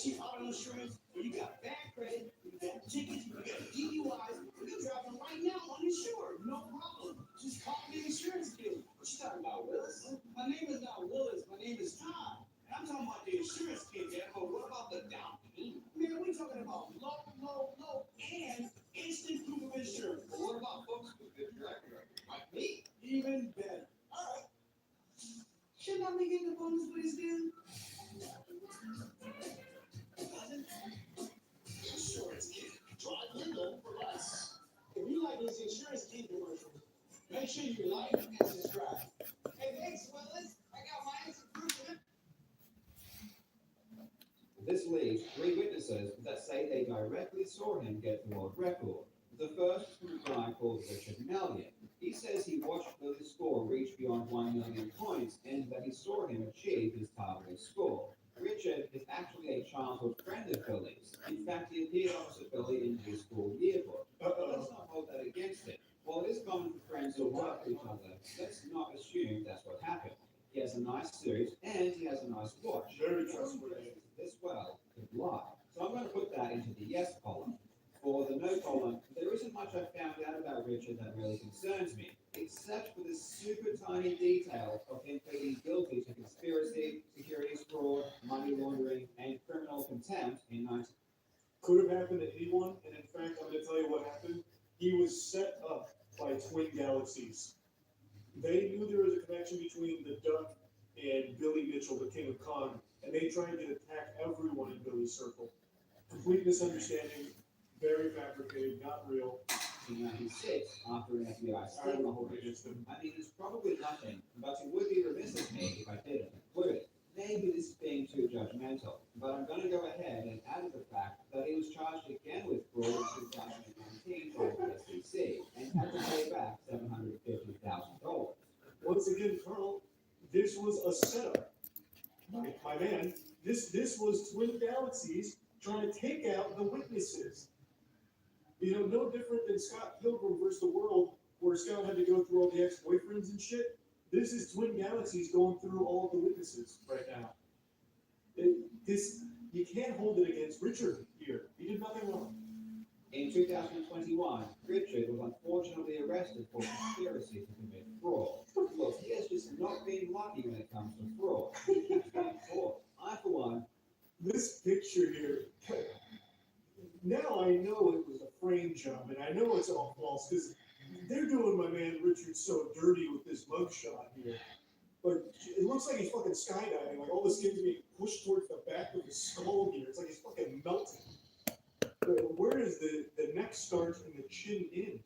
cheap auto insurance, or you got bad credit, you got tickets, you got DUIs, you're driving right now uninsured. No problem. Just call the insurance dealer. What you talking about, Willis? My name is not Willis. My name is Tom. And I'm talking about the insurance kid there. But what about the down payment? Man, we're talking about low, and instant proof of insurance. But what about folks with good track record? Like me? Even better. All right. Shouldn't I be getting the bonus for this deal? Insurance kid. Drive legal for less. If you like these insurance kid commercials, make sure you like and subscribe. Hey, thanks, Willis. I got my instant proof of it. This leaves three witnesses that say they directly saw him get the world record. The first is a guy called Richard Mellion. He says he watched Billy's score reach beyond 1 million points and that he saw him achieve his targeted score. Richard is actually a childhood friend of Billy's. In fact, he appeared opposite Billy in his school yearbook. But let's not hold that against him. While it is common for friends to like each other, let's not assume that's what happened. He has a nice suit and he has a nice watch. Very trustworthy. This well could lie. So I'm going to put that into the yes column. For the no column, there isn't much I found out about Richard that really concerns me, except for this super tiny detail of him pleading guilty to conspiracy, securities fraud, money laundering, and criminal contempt in 19... Could have happened to anyone, and in fact, I'm going to tell you what happened. He was set up by twin galaxies. They knew there was a connection between the Duck and Billy Mitchell, the King of Con, and they tried to attack everyone in Billy's circle. Complete misunderstanding, very fabricated, not real. In 96, after an FBI sting operation. I mean, it's probably nothing, but it would be remiss of me if I didn't include it. Maybe this is being too judgmental, but I'm going to go ahead and add the fact that he was charged again with fraud in 2019 by the SEC and had to pay back $750,000. Once again, Carl, this was a setup. My man, this was twin galaxies trying to take out the witnesses. You know, no different than Scott Pilgrim versus the World, where Scott had to go through all the ex-boyfriends and shit. This is twin galaxies going through all of the witnesses right now. You can't hold it against Richard here. He did nothing wrong. In 2021, Richard was unfortunately arrested for conspiracy to commit fraud. Look, he has just not been lucky when it comes to fraud. He keeps getting caught. I, for one, this picture here, now I know it was a frame job, and I know it's all false, because they're doing my man Richard so dirty with this mugshot here. But it looks like he's fucking skydiving, like all the skin's being pushed towards the back of his skull here. It's like he's fucking melting. But where does the neck start and the chin end?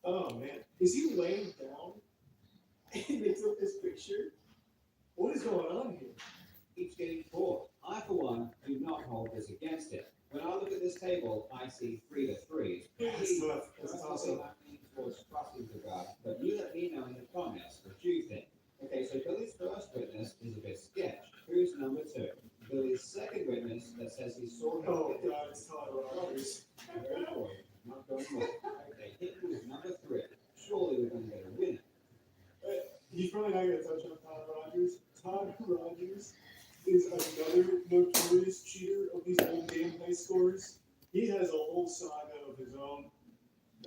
Oh man, is he laying down? And they took this picture? What is going on here? keeps getting caught. I, for one, do not hold this against him. When I look at this table, I see 3 to 3s. That's awesome. Towards trusting the guy, but you let me know in the comments what you think. Okay, so Billy's first witness is a bit sketch. Who's number 2? Billy's second witness that says he saw him. Oh God, it's Todd Rogers. Very important. Not going well. Okay, hit was number 3. Surely we're going to get a winner. He's probably not going to touch on Todd Rogers. Todd Rogers is another notorious cheater of these old game high scores. He has a whole saga of his own.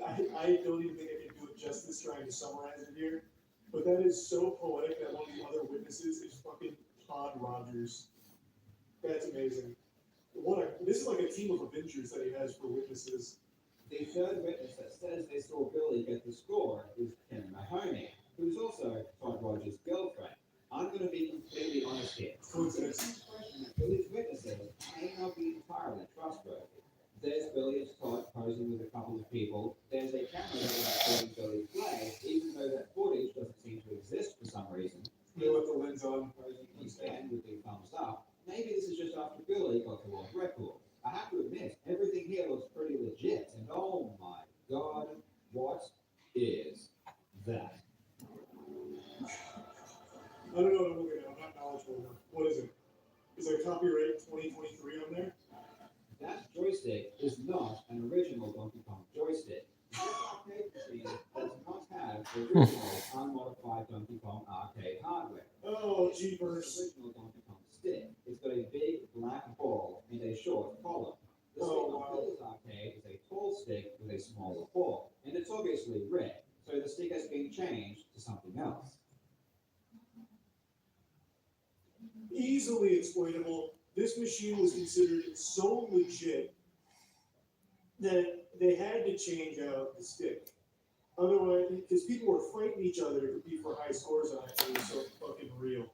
I don't even think I can do it justice trying to summarize it here. But that is so poetic that one of the other witnesses is fucking Todd Rogers. That's amazing. This is like a team of Avengers that he has for witnesses. The third witness that says they saw Billy get the score is Kim Mahoney, who is also Todd Rogers' girlfriend. I'm going to be completely honest here. Coincidence. Billy's witnesses may not be entirely trustworthy. There's Billy as Todd posing with a couple of people. There's a camera recording Billy play, even though that footage doesn't seem to exist for some reason. They left the lens on. Posing again with the thumbs up. Maybe this is just after Billy got the world record. I have to admit, everything here looks pretty legit. And oh my God, what is that? I don't know what I'm looking at. I'm not knowledgeable enough. What is it? Is there copyright 2023 on there? That joystick is not an original Donkey Kong joystick. This arcade machine does not have the original unmodified Donkey Kong arcade hardware. Oh, jeepers. Original Donkey Kong stick. It's got a big black ball the stick has been changed to something else. Easily explainable. This machine was considered so legit that they had to change out the stick. Otherwise, because people were fighting each other to be for high scores on it, it was so fucking real.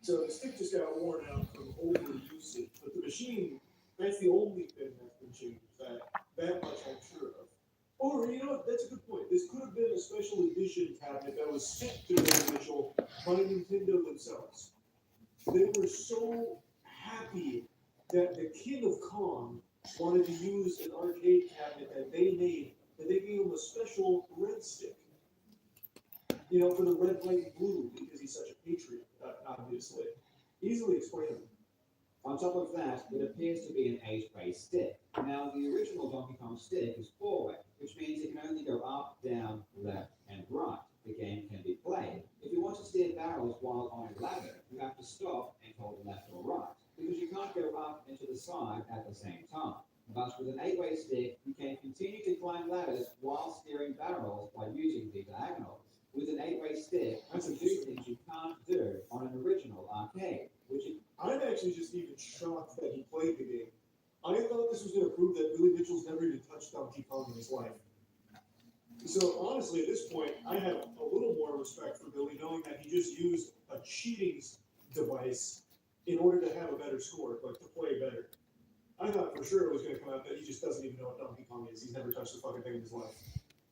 So the stick just got worn out from overusage. But the machine, that's the only thing that's been changed. That much I'm sure of. Or, you know what, that's a good point. This could have been a special edition cabinet that was sent to Billy Mitchell by Nintendo themselves. They were so happy that the King of Kong wanted to use an arcade cabinet that they made, that they gave him a special red stick. You know, for the red, white, and blue, because he's such a patriot, obviously. Easily explainable. On top of that, it appears to be an 8-way stick. Now, the original Donkey Kong stick is 4-way, which means it can only go up, down, left, and right. The game can be played. If you want to steer barrels while on a ladder, you have to stop and hold left or right, because you can't go up and to the side at the same time. But with an 8-way stick, you can continue to climb ladders while steering barrels by using the diagonals. With an 8-way stick, you can do things you can't do on an original arcade, which is... I'm actually just even shocked that he played the game. I thought this was going to prove that Billy Mitchell's never even touched Donkey Kong in his life. So honestly, at this point, I have a little more respect for Billy, knowing that he just used a cheating device in order to have a better score, like to play better. I thought for sure it was going to come out that he just doesn't even know what Donkey Kong is. He's never touched the fucking thing in his life.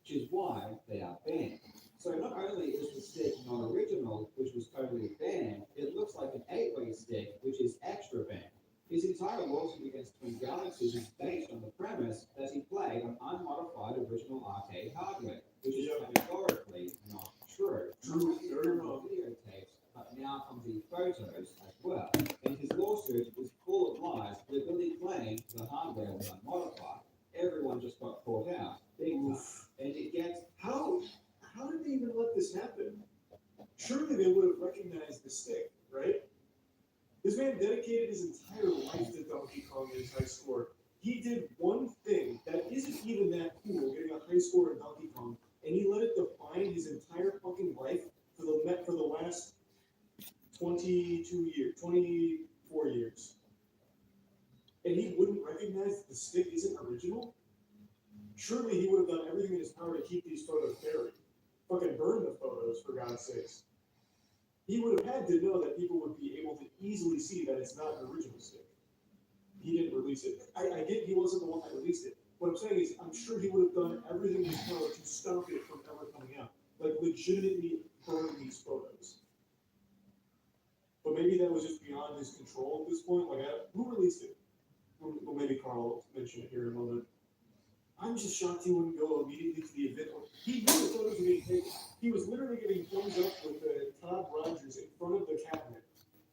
which is why they are banned. So not only is the stick non-original, which was totally banned, it looks like an 8-way stick, which is extra banned. His entire lawsuit against Twin Galaxies is based on the premise that he played on unmodified original arcade hardware, which is categorically not true. True, Not only from the videotapes, but now from the photos as well. And his lawsuit was full of lies where Billy claimed the hardware was unmodified. Everyone just got caught out, big time. And it gets... How did they even let this happen? Surely they would have recognized the stick, right? This man dedicated his entire life to Donkey Kong and his high score. He did one thing that isn't even that cool, getting a high score in Donkey Kong, and he let it define his entire fucking life for the last 24 years. And he wouldn't recognize that the stick isn't original? Surely he would have done everything in his power to keep these photos buried. Fucking burn the photos, for God's sakes. He would have had to know that people would be able to easily see that it's not an original stick. He didn't release it. I get he wasn't the one that released it. What I'm saying is, I'm sure he would have done everything in his power to stop it from ever coming out. Like, legitimately burn these photos. But maybe that was just beyond his control at this point. Like, who released it? Well, maybe Carl will mention it here in a moment. I'm just shocked he wouldn't go immediately to the event. He knew the photos were being taken. He was literally getting thumbs up with Todd Rogers in front of the cabinet.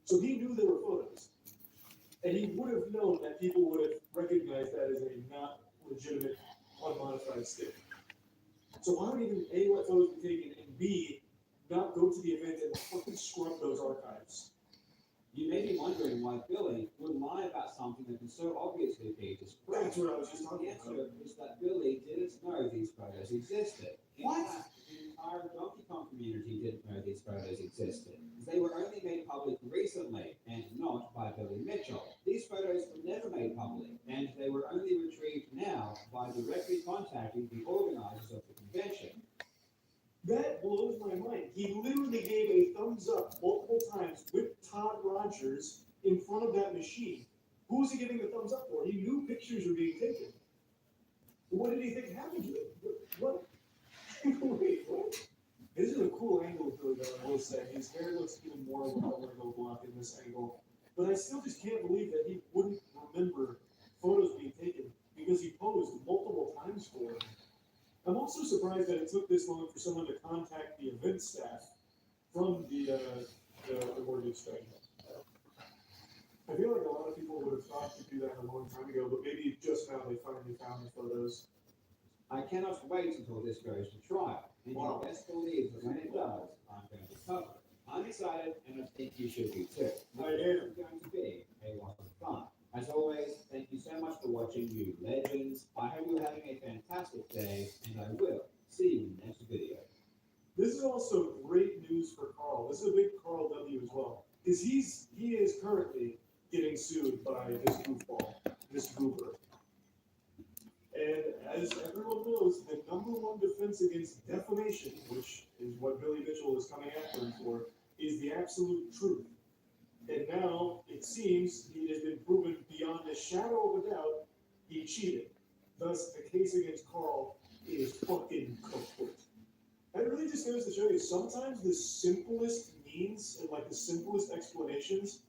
So he knew there were photos. And he would have known that people would have recognized that as a not legitimate, unmodified stick. So why would even A, let photos be taken, and B, not go to the event and fucking scrub those archives? You may be wondering why Billy would lie about something that can so obviously be discredited. That's what I was just The talking answer about. is that Billy didn't know these photos existed. In What? fact, the entire Donkey Kong community didn't know these photos existed. They were only made public recently, and not by Billy Mitchell. These photos were never made public, and they were only retrieved now by directly contacting the organizers of the convention. That blows my mind. He literally gave a thumbs up multiple times with Todd Rogers in front of that machine. Who was he giving the thumbs up for? He knew pictures were being taken. What did he think happened to it? What? Wait, what? This is a cool angle of Billy, though, I will say. His hair looks even more of a Lego block in this angle. But I still just can't believe that he wouldn't remember photos being taken because he posed multiple times for them. I'm also surprised that it took this long for someone to contact the event staff from the mortgage thing. I feel like a lot of people would have thought to do that a long time ago, but maybe just now they finally found the photos. I cannot wait until this goes to trial, and Wow. you best believe that when it does, I'm going to cover it. I'm excited, and I think you should be too. I am. It's going to be a lot of fun. As always, thank you so much for watching, you legends. I hope you're having a fantastic day, and I will see you next also great news for Carl. This is a big Carl W as well. Because he is currently getting sued by this goofball, this goober. And as everyone knows, the number one defense against defamation, which is what Billy Mitchell is coming after him for, is the absolute truth. And now, it seems, it has been proven beyond a shadow of a doubt, he cheated. Thus, the case against Carl is fucking kaput. That really just goes to show you, sometimes the simplest means and like the simplest explanations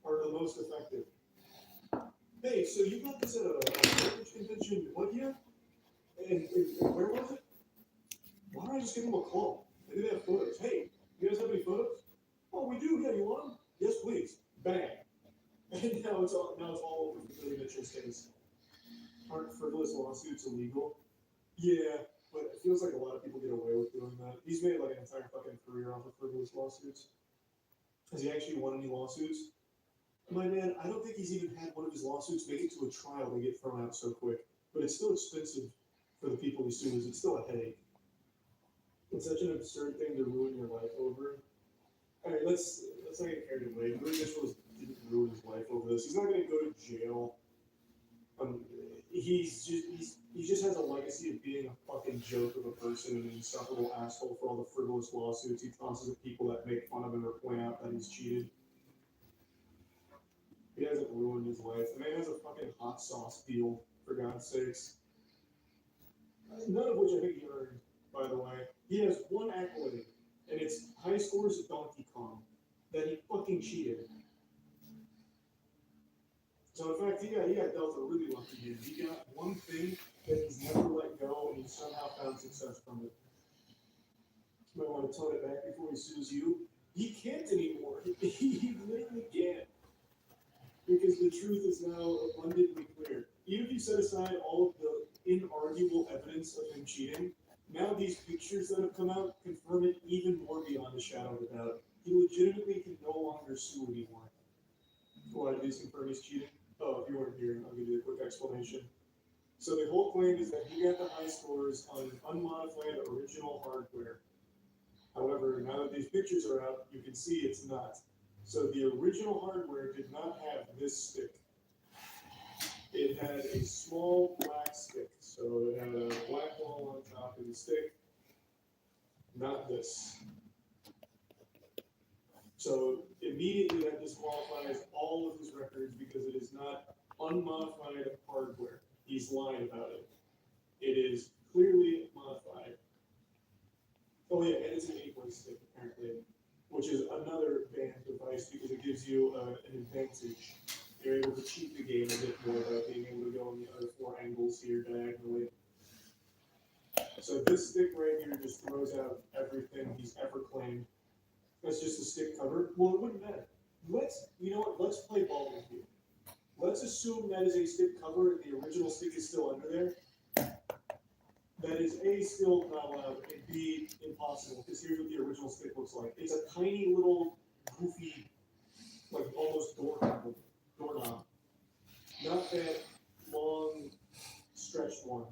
are the most effective. Hey, so you got this at a language convention, what year? And where was it? Why don't I just give them a call? Maybe they have photos. Hey, you guys have any photos? Oh, we do. Yeah, you want them? Yes, please. Bang. And now it's all over for Billy Mitchell's case. Aren't frivolous lawsuits illegal? Yeah, but it feels like a lot of people get away with doing that. He's made like an entire fucking career off of frivolous lawsuits. Has he actually won any lawsuits? My man, I don't think he's even had one of his lawsuits make it to a trial and get thrown out so quick. But it's still expensive for the people he sues. It's still a headache. It's such an absurd thing to ruin your life over. All right, let's not get carried away. Billy Mitchell didn't ruin his life over this. He's not going to go to jail. He just has a legacy of being a fucking joke of a person and an insufferable asshole for all the frivolous lawsuits he tosses at people that make fun of him or point out that he's cheated. He hasn't ruined his life. The man has a fucking hot sauce deal, for God's sakes. None of which I think he earned, by the way. He has one accolade, and it's high scores at Donkey Kong, that he fucking cheated. So in fact, he got dealt a really lucky hand. He got one thing that he's never let go, and he somehow found success from it. You might want to tone it back before he sues you. He can't anymore. He literally can't. Because the truth is now abundantly clear. Even if you set aside all of the inarguable evidence of him cheating, now these pictures that have come out confirm it even more beyond a shadow of a doubt. He legitimately can no longer sue anymore. Why do these confirm he's cheating? Oh, if you weren't here, I'll give you a quick explanation. So the whole claim is that he got the high scores on unmodified original hardware. However, now that these pictures are out, you can see it's not. So the original hardware did not have this stick. It had a small black stick. So it had a black ball on top of the stick, not this. So immediately that disqualifies all of his records because it is not unmodified hardware. He's lied about it. It is clearly modified. Oh yeah, and it's an 8-way stick apparently, which is another banned device because it gives you an advantage. You're able to cheat the game a bit more by being able to go on the other 4 angles here diagonally. So this stick right here just throws out everything he's ever claimed. That's just a stick cover. Well, it wouldn't matter. You know what? Let's play ball with you. Let's assume that is a stick cover and the original stick is still under there. That is A, still not allowed, and B, impossible, because here's what the original stick looks like. It's a tiny little goofy, like almost doorknob. Not that long, stretched one.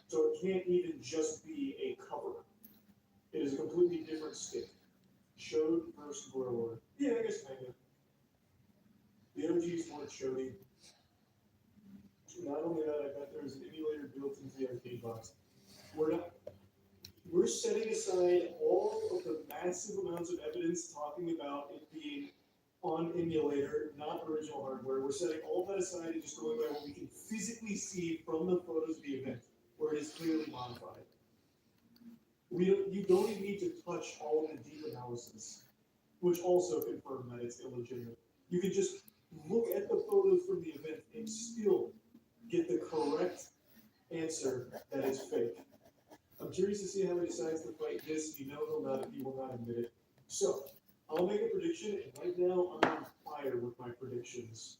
So it can't even just be a cover. It is a completely different stick. Chode versus grower. Yeah, I guess kind of. The OGs weren't chody. Not only that, I bet there's an emulator built into the arcade box. We're setting aside all of the massive amounts of evidence talking about it being on emulator, not original hardware. We're setting all that aside and just going by what we can physically see from the photos of the event, where it is clearly modified. You don't even need to touch all of the deep analysis, which also confirm that it's illegitimate. You can just look at the photos from the event and still get the correct answer that it's fake. I'm curious to see how he decides to fight this. You know he will not admit it. So, I'll make a prediction, and right now I'm on fire with my predictions.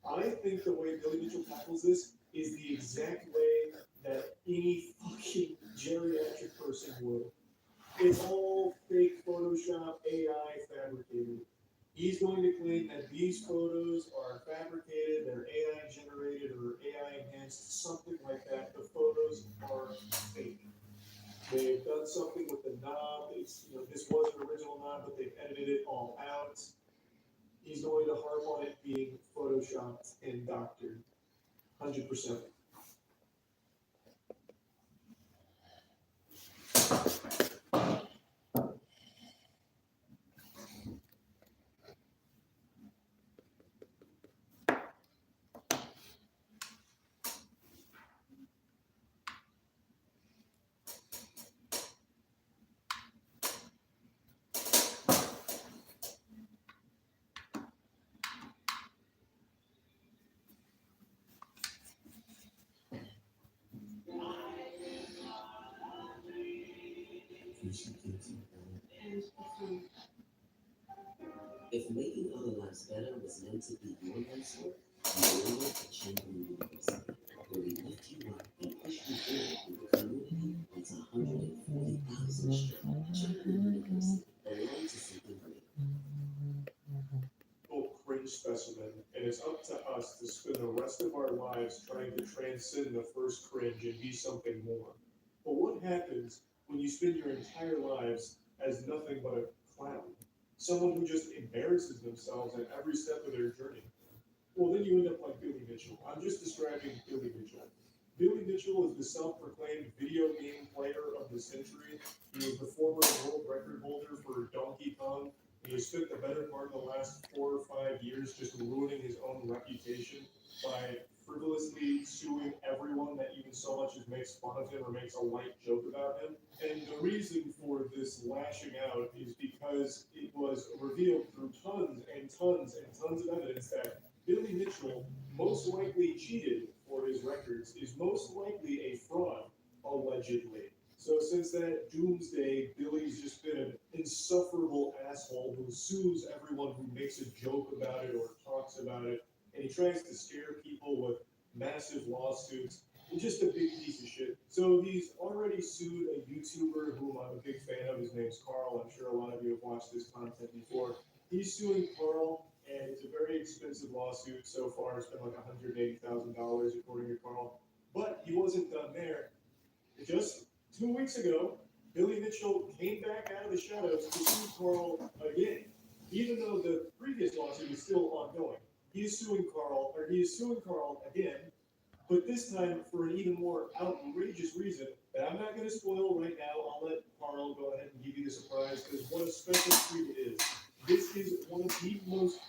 I think the way Billy Mitchell tackles this is the exact way that any fucking geriatric person would. It's all fake Photoshop, AI fabricated. He's going to claim that these photos are fabricated, they're AI generated or AI enhanced, something like that. The photos are fake. They've done something with the knob. It's, this was an original knob, but they've edited it all out. He's going to harp on it being photoshopped and doctored. 100%. If making other lives better was meant to be your life's work, you belong at Chamberlain University, where we lift you up and push you forward with a community that's 140,000 strong. Chamberlain University, belong to something great. Cringe specimen, and it's up to us to spend the rest of our lives trying to transcend the first cringe and be something more. But what happens when you spend your entire lives as nothing but a clown? Someone who just embarrasses themselves at every step of their journey. Well, then you end up like Billy Mitchell. I'm just describing Billy Mitchell. Billy Mitchell is the self-proclaimed video game player of the century. He was the former world record holder for Donkey Kong. He has spent the better part of the last 4 or 5 years just ruining his own reputation by frivolously suing everyone that even so much as makes fun of him or makes a light joke about him. And the reason for this lashing out is because it was revealed through tons and tons and tons of evidence that Billy Mitchell most likely cheated for his records, is most likely a fraud, allegedly. So since that doomsday, Billy's just been an insufferable asshole who sues everyone who makes a joke about it or talks about it, and he tries to scare people with massive lawsuits. He's just a big piece of shit. So he's already sued a YouTuber whom I'm a big fan of. His name's Carl. I'm sure a lot of you have watched this content before. He's suing Carl, and it's a very expensive lawsuit so far. It's been like $180,000 according to Carl. But he wasn't done there. Just 2 weeks ago, Billy Mitchell came back out of the shadows to sue Carl again, even though the previous lawsuit is still ongoing. He is suing Carl again, but this time for an even more outrageous reason that I'm not going to spoil right now. I'll let Carl go ahead and give you the surprise, because what a special treat it is. This is one of the most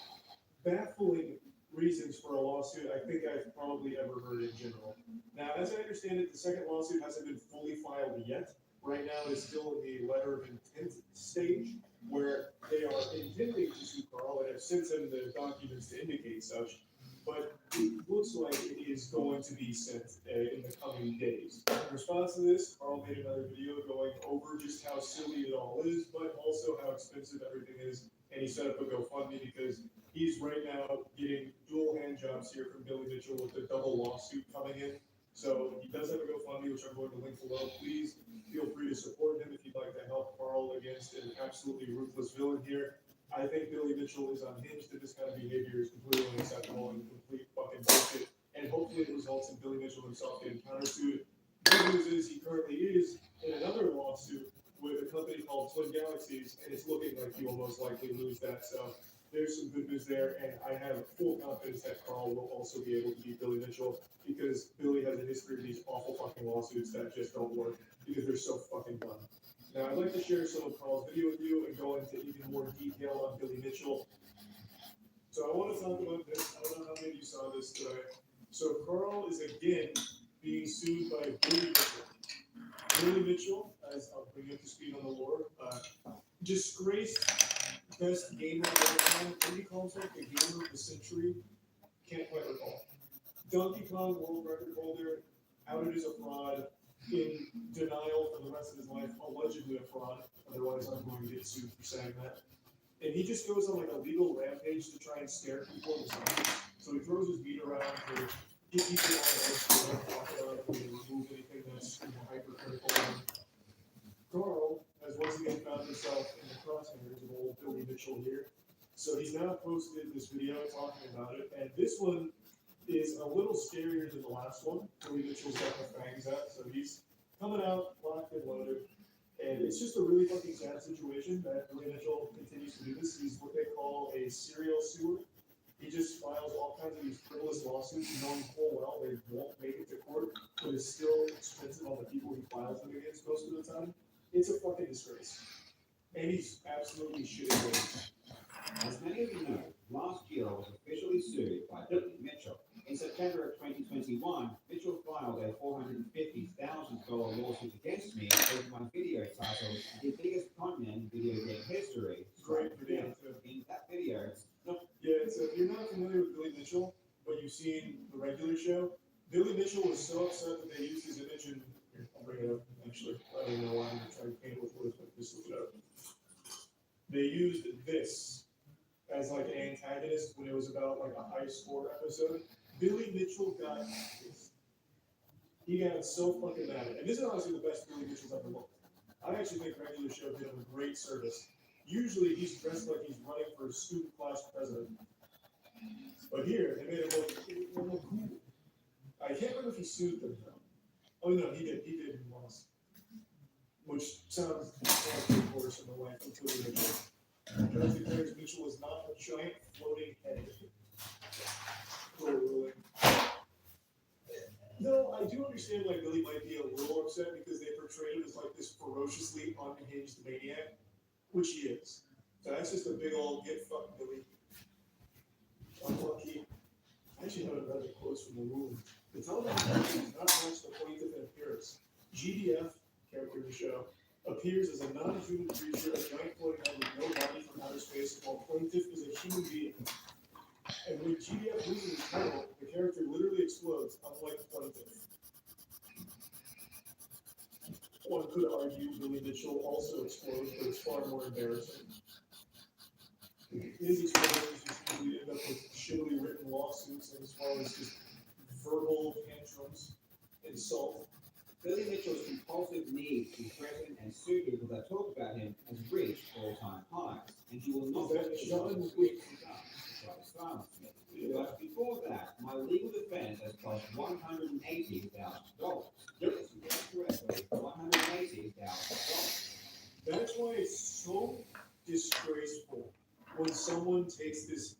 baffling reasons for a lawsuit I think I've probably ever heard in general. Now, as I understand it, the second lawsuit hasn't been fully filed yet. Right now, it's still in the letter of intent stage, where they are intending to sue Carl and have sent him the documents to indicate such. But it looks like it is going to be sent in the coming days. In response to this, Carl made another video going over just how silly it all is, but also how expensive everything is. And he set up a GoFundMe because he's right now getting dual hand jobs here from Billy Mitchell with the double lawsuit coming in. So he does have a GoFundMe, which I'm going to link below. Please feel free to support him if you'd like to help Carl against an absolutely ruthless villain here. I think Billy Mitchell is unhinged, and this kind of behavior is completely unacceptable and complete fucking bullshit. And hopefully it results in Billy Mitchell himself getting countersued. Good news is he currently is in another lawsuit with a company called Twin Galaxies, and it's looking like he will most likely lose that. So there's some good news there, and I have full confidence that Carl will also be able to beat Billy Mitchell, because Billy has a history of these awful fucking lawsuits that just don't work because they're so fucking dumb. Now, I'd like to share some of Carl's video with you and go into even more detail on Billy Mitchell. So I want to talk about this. I don't know how many of you saw this today. So Carl is again being sued by Billy Mitchell. Billy Mitchell, as I'll bring you up to speed on the lore, disgraced best gamer of all time. What do you call himself? The gamer of the century? Can't quite recall. Donkey Kong world record holder, outed as a fraud, in denial for the rest of his life, allegedly a fraud. Otherwise, I'm going to get sued for saying that. And he just goes on like a legal rampage to try and scare people into silence. So he throws his meat around to get people on edge to not talk about it and remove anything that's hypercritical. Carl has once again found himself in the crosshairs of old Billy Mitchell here. So he's now posted this video talking about it, and this one is a little scarier than the last one. Billy Mitchell's got the fangs out, so he's coming out locked and loaded. it's just a really fucking sad situation that Billy Mitchell continues to do this. He's what they call a serial suer. He just files all kinds of these frivolous lawsuits, knowing full well they won't make it to court, but is still expensive on the people he files them against most of the time. It's a fucking disgrace. And he's absolutely shitting away. As many of you know, last year I was officially sued by Billy Mitchell. In September of 2021, Mitchell filed a $450,000 lawsuit against me over my video titled "The Biggest Con Man in Video Game History." Great video. In that video, Yeah, so if you're not familiar with Billy Mitchell, but you've seen the regular show, Billy Mitchell was so upset that they used his image in. Here, I'll bring it up, actually. I don't even know why I'm trying to paint with words, but just look it up. They used this as like an antagonist when it was about like a high score episode. Billy Mitchell got this. He got so fucking mad. And this is honestly the best Billy Mitchell's ever looked. I actually think regular show did him a great service. Usually he's dressed like he's running for student class president. But here, they made him look cool. I can't remember if he sued them though. Oh no, he did. He did once. Which sounds like a course in the life of Billy Mitchell. Judge declares Mitchell is not a giant floating head. No, I do understand why Billy might be a little upset because they portrayed him as like this ferociously unhinged maniac, which he is. So that's just a big old get fucked Billy. Unlucky. I actually haven't read the quotes from the movie. The television does not match the plaintiff in appearance. GDF, character in the show, appears as a non-human creature, a giant floating head with no body from outer space, while plaintiff is a human being. And when GDF loses his title, the character literally explodes, unlike plaintiff. One could argue Billy Mitchell also explodes, but it's far more embarrassing. His explosions just usually end up with shittily written lawsuits as well as just verbal tantrums, insult. Billy Mitchell's compulsive need to be present and sue people that talk about him has reached all-time highs, and he will not let Gi-Hun quit to silence me. But before that, my legal defense has cost $180,000. Yes, correctly, $180,000. That's why it's so disgraceful when someone takes this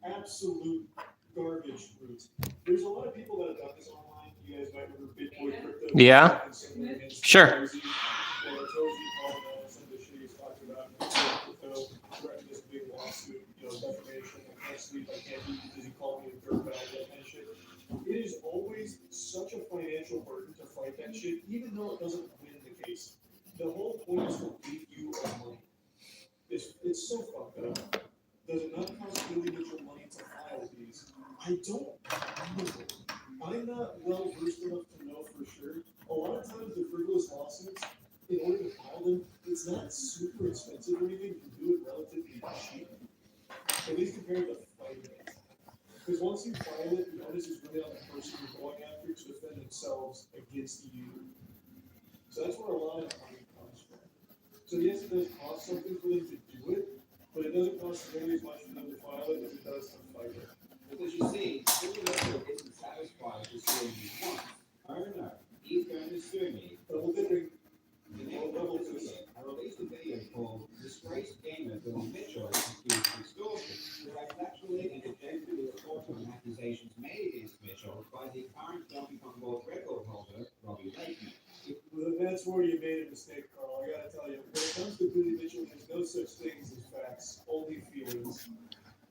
absolute garbage route. There's a lot of people that have done this online. You guys might remember Bitcoin crypto. Yeah. Sure. Well, I told you all some of the shit he's talking about. Crypto, threatening this big lawsuit, defamation. I can't sleep. I can't eat because he called me a dirtbag, that kind of shit. It is always such a financial burden to fight that shit, even though it doesn't win the case. The whole point is to leave you on money. It's so fucked up. Does it not cost Billy Mitchell money to file these? I don't know. I'm not well versed enough to know for sure. A lot of times the frivolous lawsuits, in order to file them, it's not super expensive or anything. You can do it relatively cheap. At least compared to fighting it. Because once you file it, the onus is really on the person you're going after to defend themselves against you. So that's where a lot of money comes from. So yes, it does cost something for them to do it, but it doesn't cost nearly as much for them to file it as it does to fight it. Because you see, Billy Mitchell isn't satisfied with suing me once. Oh no, he's going to sue me. Double dipping. The next level to it, I released a video called "Disgraced Gamer Billy Mitchell is Accused of Extortion," where I factually and objectively report on accusations made against Mitchell by the current Donkey Kong World record holder, Robbie Lakeman. Well, that's where you made a mistake, Carl. I gotta tell you, when it comes to Billy Mitchell, there's no such things as facts, only feelings.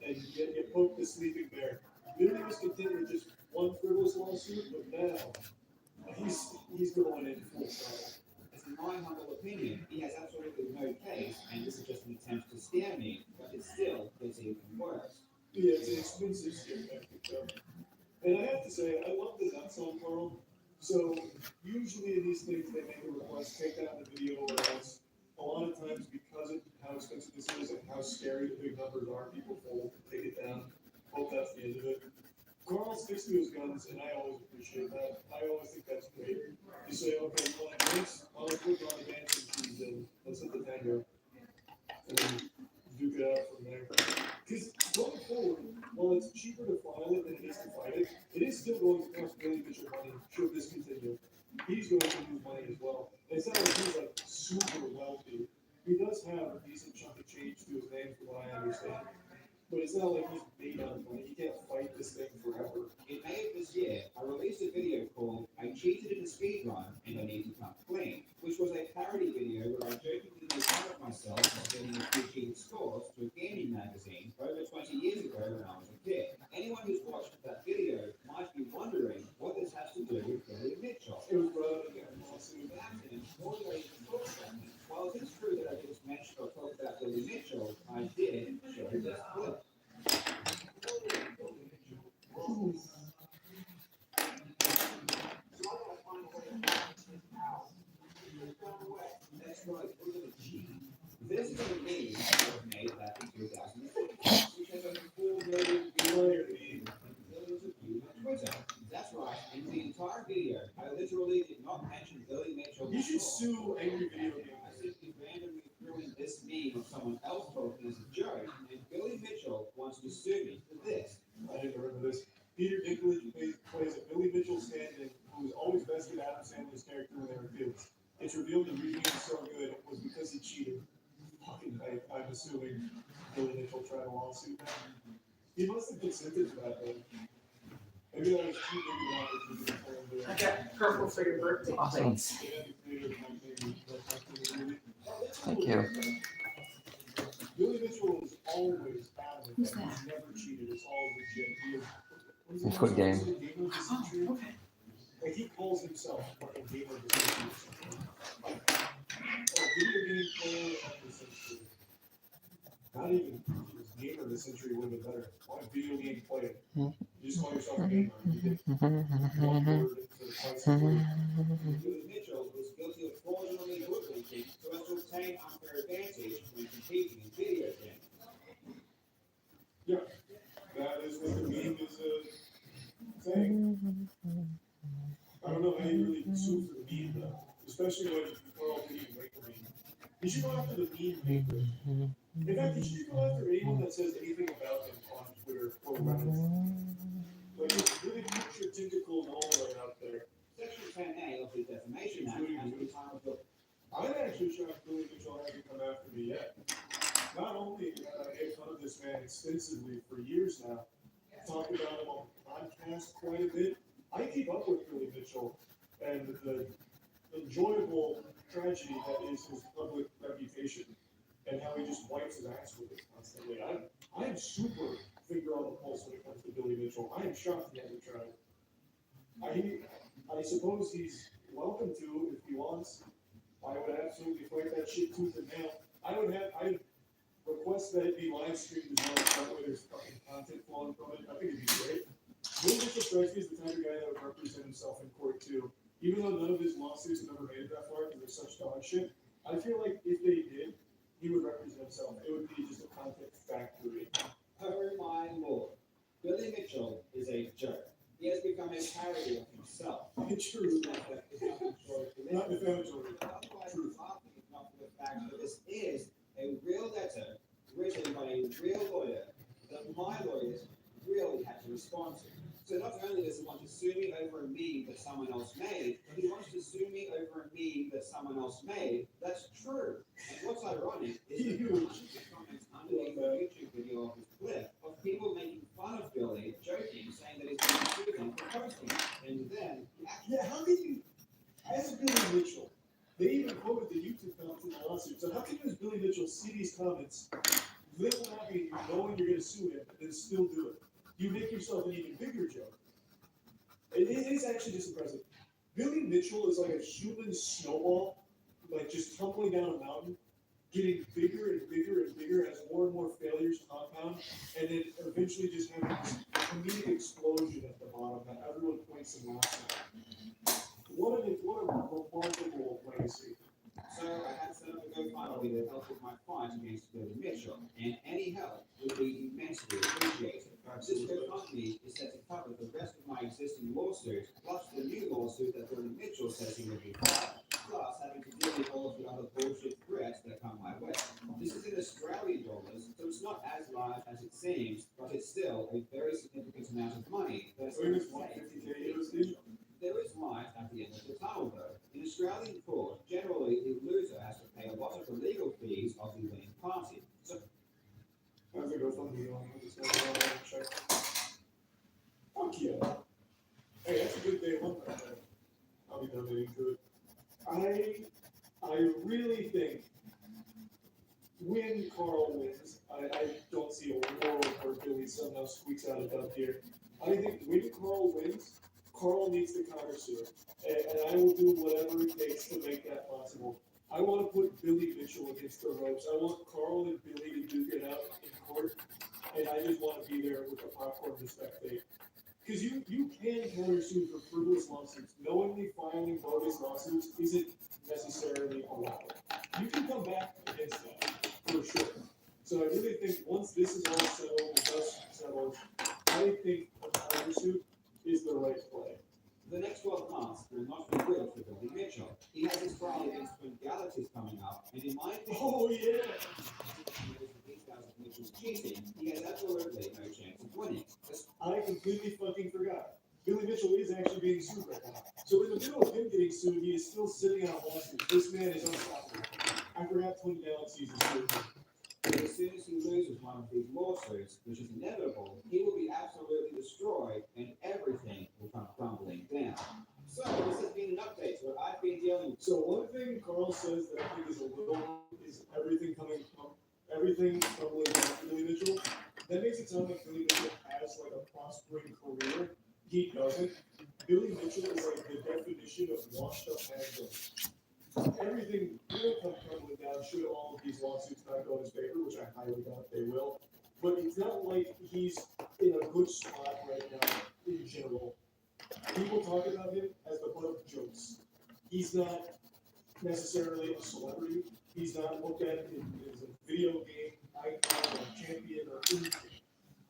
And you poke the sleeping bear. Billy was content with just one frivolous lawsuit, but now he's going in full throttle. In my humble opinion, he has absolutely no case, and this is just an attempt to scare me, but it still gets even worse. Yeah, it's an expensive scare tactic, though. And I have to say, I love the nuts on Carl. So, usually in these things, they make a request, take down the video or else. A lot of times, because of how expensive this is and how scary the big numbers are, people fold, take it down. Hope that's the end of it. Carl sticks to his guns, and I always appreciate that. I always think that's great. You say, okay, you want to dance? I'll put on the dancing shoes and let's hit the tango. And then duke it out from there. Because going forward, while it's cheaper to file it than it is to fight it, it is still going to cost Billy Mitchell money should this continue. He's going to lose money as well. And it's not like he's like super well he does have a decent chunk of change to his name, from what I understand. But it's not like he's made out of money. He can't fight this thing forever. In May of this year, I released a video called I Cheated in a Speed Run and I Need to Come Clean, which was a parody video where I jokingly made fun of myself for getting a few cheated scores to a gaming magazine over 20 years ago when I was a kid. Anyone who's watched that video might be wondering what this has to do with Billy Mitchell. It was brought up again. Lawsuit. That's an important way to talk about it. While it is true that I just mentioned or talked about Billy Mitchell, I did show this clip. That's right, look at the G. This is a meme that was made back in 2006, which has over 4 million views and millions of views on Twitter. That's right, in the entire video, I literally did not mention Billy Mitchell. You should sue Angry Video Game. I simply randomly threw in this meme of someone else talking as a joke, and Billy Mitchell wants to sue me for this. I didn't remember this. Peter Dinklage plays a Billy Mitchell stand-in who was always bested Adam Sandler's character when they were kids. It's revealed the reason he was so good was because he cheated. I'm assuming Billy Mitchell tried a lawsuit. He must have consented to that, though. Maybe that was too big an opportunity for him to. I got purple for your birthday. Awesome. Thank you. Billy Mitchell is always adamant Who's that that? he's never cheated. It's all legit. He is. what is In it? Squid Game. Gamer of the Oh, century? okay. Like he calls himself fucking gamer of the century. Like, video game player of the century. Not even gamer of the century would have been better. Why video game player? You just call yourself a gamer. You get one word for twice a word. Billy Mitchell was guilty of fraudulently hoodwinking so as to obtain unfair advantage when competing in video games. That is what the meme is saying. I don't know how you really sue for the meme though, especially when Carl didn't even make the meme. You should go after the meme maker. In fact, you should go after anyone that says anything about him on Twitter or Reddit. Like, just really put your tentacles all the way out there. Section 10A of the Defamation Act has been titled the I'm actually shocked Billy Mitchell hasn't come after me yet. Not only have I made fun of this man extensively for years now, talked about him on the podcast quite a bit. I keep up with Billy Mitchell and the enjoyable tragedy that is his public reputation and how he just wipes his ass with it constantly. I'm super finger on the pulse when it comes to Billy Mitchell. I am shocked he hasn't tried. I suppose he's welcome to if he wants. I would absolutely fight that shit tooth and nail. I'd request that it be live streamed as well, so that way there's fucking content flowing from it. I think it'd be great. Billy Mitchell strikes me as the type of guy that would represent himself in court too. Even though none of his lawsuits have ever made it that far because they're such dog shit, I feel like if they did, he would represent himself. It would be just a content factory. Oh my lord. Billy Mitchell is a joke. He has become a parody of himself. True. Not Not defamatory. Otherwise, it's laughing if not for the fact that this is a real letter written by a real lawyer that my lawyers really had to respond to. So not only does he want to sue me over a meme that someone else made, but he wants to sue me over a meme that someone else made that's true. And what's ironic is that the comments underneath the YouTube video of his clip of people making fun of Billy, joking, saying that he's going to sue them for posting it. And then he actually Yeah, how can you, as Billy Mitchell, they even quoted the YouTube comments in the lawsuit. So how can you, as Billy Mitchell, see these comments, live happy, knowing you're going to sue him, and then still do it? You make yourself an even bigger joke. It is actually just impressive. Billy Mitchell is like a human snowball, like just tumbling down a mountain, getting bigger and bigger and bigger as more and more failures compound, and then eventually just having this comedic explosion at the bottom that everyone points and laughs at. What a remarkable legacy. So I had set up a GoFundMe to help with my fight against Billy Mitchell, and any help would be immensely appreciated. This GoFundMe is set to cover the rest of my existing lawsuits, plus the new lawsuit that Billy Mitchell says he will be filed, plus having to deal with all of the other bullshit threats that come my way. This is in Australian dollars, so it's not as large as it seems, but it's still a very significant amount of money that's I going think to it's take. 150K USD. There is light at the end of the tunnel, though. In Australian court, generally the loser has to pay a lot of the legal fees when Carl wins, I don't see a world where Billy somehow squeaks out a dub here. I think when Carl wins, Carl needs to countersue, and I will do whatever it takes to make that possible. I want to put Billy Mitchell against the ropes. I want Carl and Billy to duke it out in court, and I just want to be there with the popcorn to spectate. Because you can countersue for frivolous lawsuits. Knowingly filing bogus lawsuits isn't necessarily allowed. You can come back against that, for sure. So I really think once this is all settled, the dust settles, I think a countersuit is the right play. The next 12 months will not be good for Billy Mitchell. He has his trial against Twin Galaxies coming up, and in my opinion, Oh yeah! Mitchell's cheating, he has absolutely no chance of winning. I completely fucking forgot. Billy Mitchell is actually being sued right now. So in the middle of him getting sued, he is still sitting on a lawsuit. This man is unstoppable. I forgot Twin Galaxies is sued. But as soon as he loses one of these lawsuits, which is inevitable, he will be absolutely destroyed and everything will come crumbling down. So this has been an update to what I've been dealing with. So one thing Carl says that I think is a little is everything crumbling down for Billy Mitchell. That makes it sound like Billy Mitchell has like a prospering career. He doesn't. Billy Mitchell is like the definition of washed up has everything will come crumbling down should all of these lawsuits not go in his favor, which I highly doubt they will. But it's not like he's in a good spot right now in general. People talk about him as the butt of jokes. He's not necessarily a celebrity. He's not looked at as a video game icon or champion or anything.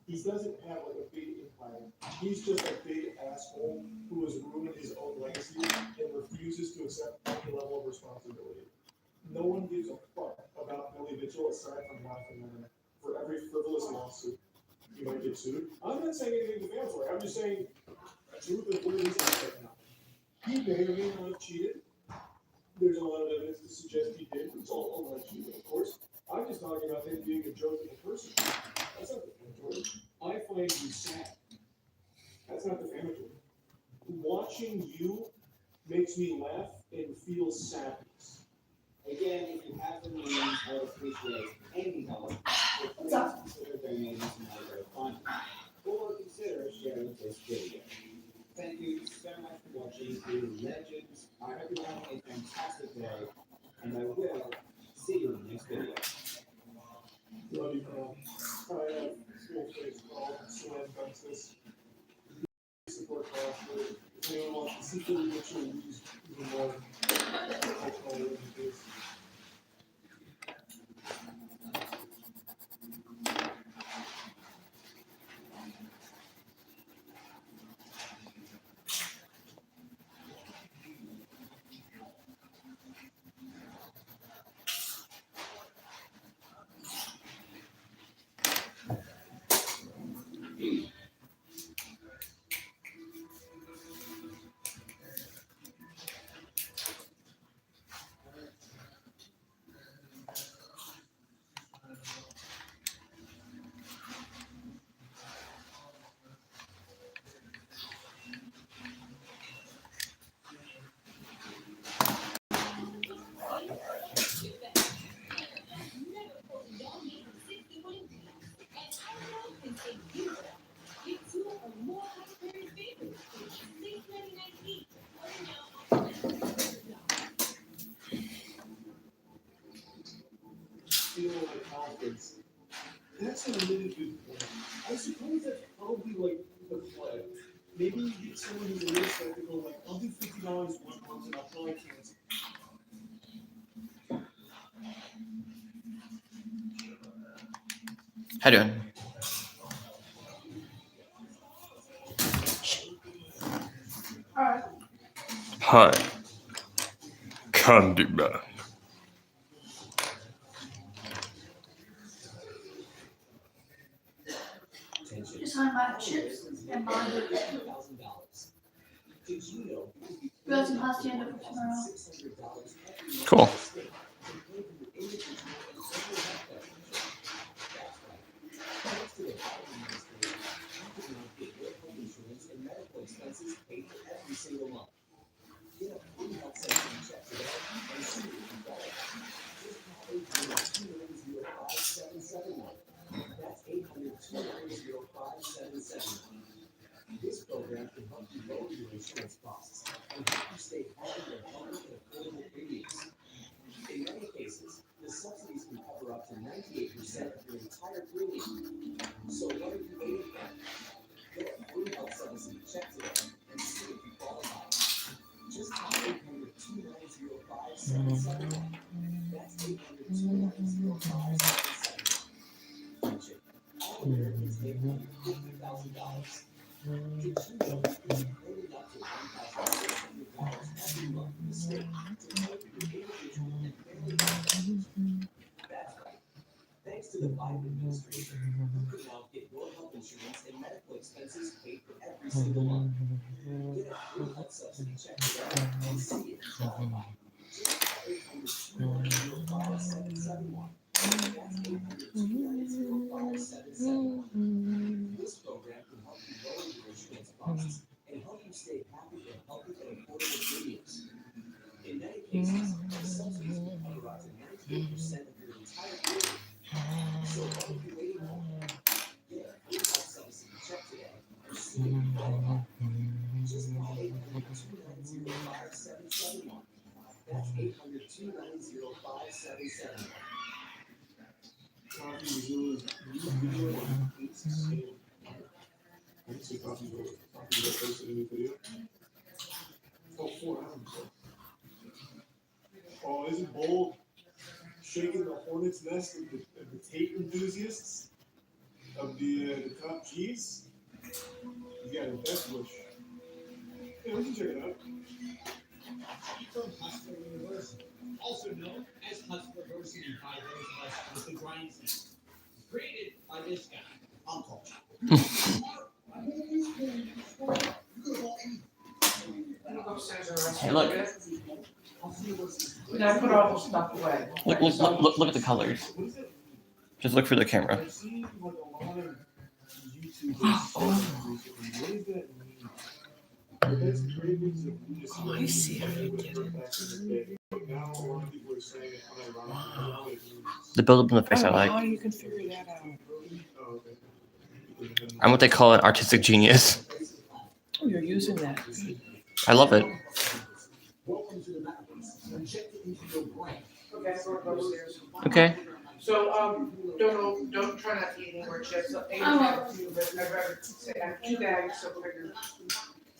He doesn't have like a big empire. He's just a big asshole who has ruined his own legacy and refuses to accept any level of responsibility. No one gives a fuck about Billy Mitchell aside from laughing at him for every frivolous lawsuit he might get sued. I'm not saying anything defamatory. I'm just saying the truth of where he's at right now. He may or may not have cheated. There's a lot of evidence to suggest he did. It's all alleged cheating, of course. I'm just talking about him being a joking person. That's not defamatory. I find you sad. That's not defamatory. Watching you makes me laugh and feel sadness. Again, if you have the means, I would appreciate any help. So please consider donating to my GoFundMe, or consider sharing this video. Thank you so much for watching, you legends. I hope you're having a fantastic day, and I will see you in the next video. Love you, Carl. I have full faith Carl slam dunks this. Support Carl for if anyone wants to see Billy Mitchell lose even more. I'll call it in case. Feel like confidence. That's a really good point. I suppose that's probably like the play. Maybe you get someone who's a little skeptical, like, I'll do $50 one month and I'll probably cancel. How you doing? Hi, Candyman. Just talking about chips and manga. We got some hacienda for tomorrow. Cool. 98% of your entire premium. So what are you waiting for? Get a free health service check today and see if you qualify. Just call 800-290-5771. That's 800-290-5771. Mention, all Americans make under $50,000. Get $2 earning up to $1,600 every month in the state to help your individual and family health. That's right. Thanks to the Biden administration, you can now get your health insurance and medical expenses paid for every single month. Get a free health subsidy check today and see if you qualify. Just call 800-290-5771. That's 800-290-5771. This program can help you lower your insurance costs and help you stay happy and healthy and affordable premiums. In many cases, the subsidies will cover up to 98% of your entire premium. So what are you waiting for? Get a free health subsidy check today and see if you qualify. Just call 800-290-5771. That's 800-290-5771. Coffee was doing video on 816. I didn't see Coffee was posted a new video. Oh, 4 hours. Oh, isn't Bold shaking the hornet's nest of the tape enthusiasts of the top G's? You got a best wish. Yeah, we can check it out. From Hustler University, also known as Hustlerversity by those of us with the grind system. Created by this guy. I'll call you. Hey, look. Now put all the stuff away. Look at the colors. Just look for the camera. I've seen like a lot of YouTubers. What does that mean? That's cravings of Venus. Oh, I see how you did it. Now a lot of people are saying it unironically. The build-up in the face I How like. do you can figure that out? Oh, okay. I'm what they call an artistic genius. Oh, you're using that. I love it. Welcome to the metaverse. Inject it into your brain. Okay, I'm going upstairs. Okay. So, don't try not to eat any more chips. So, I'd rather say I have 2 bags, so figure.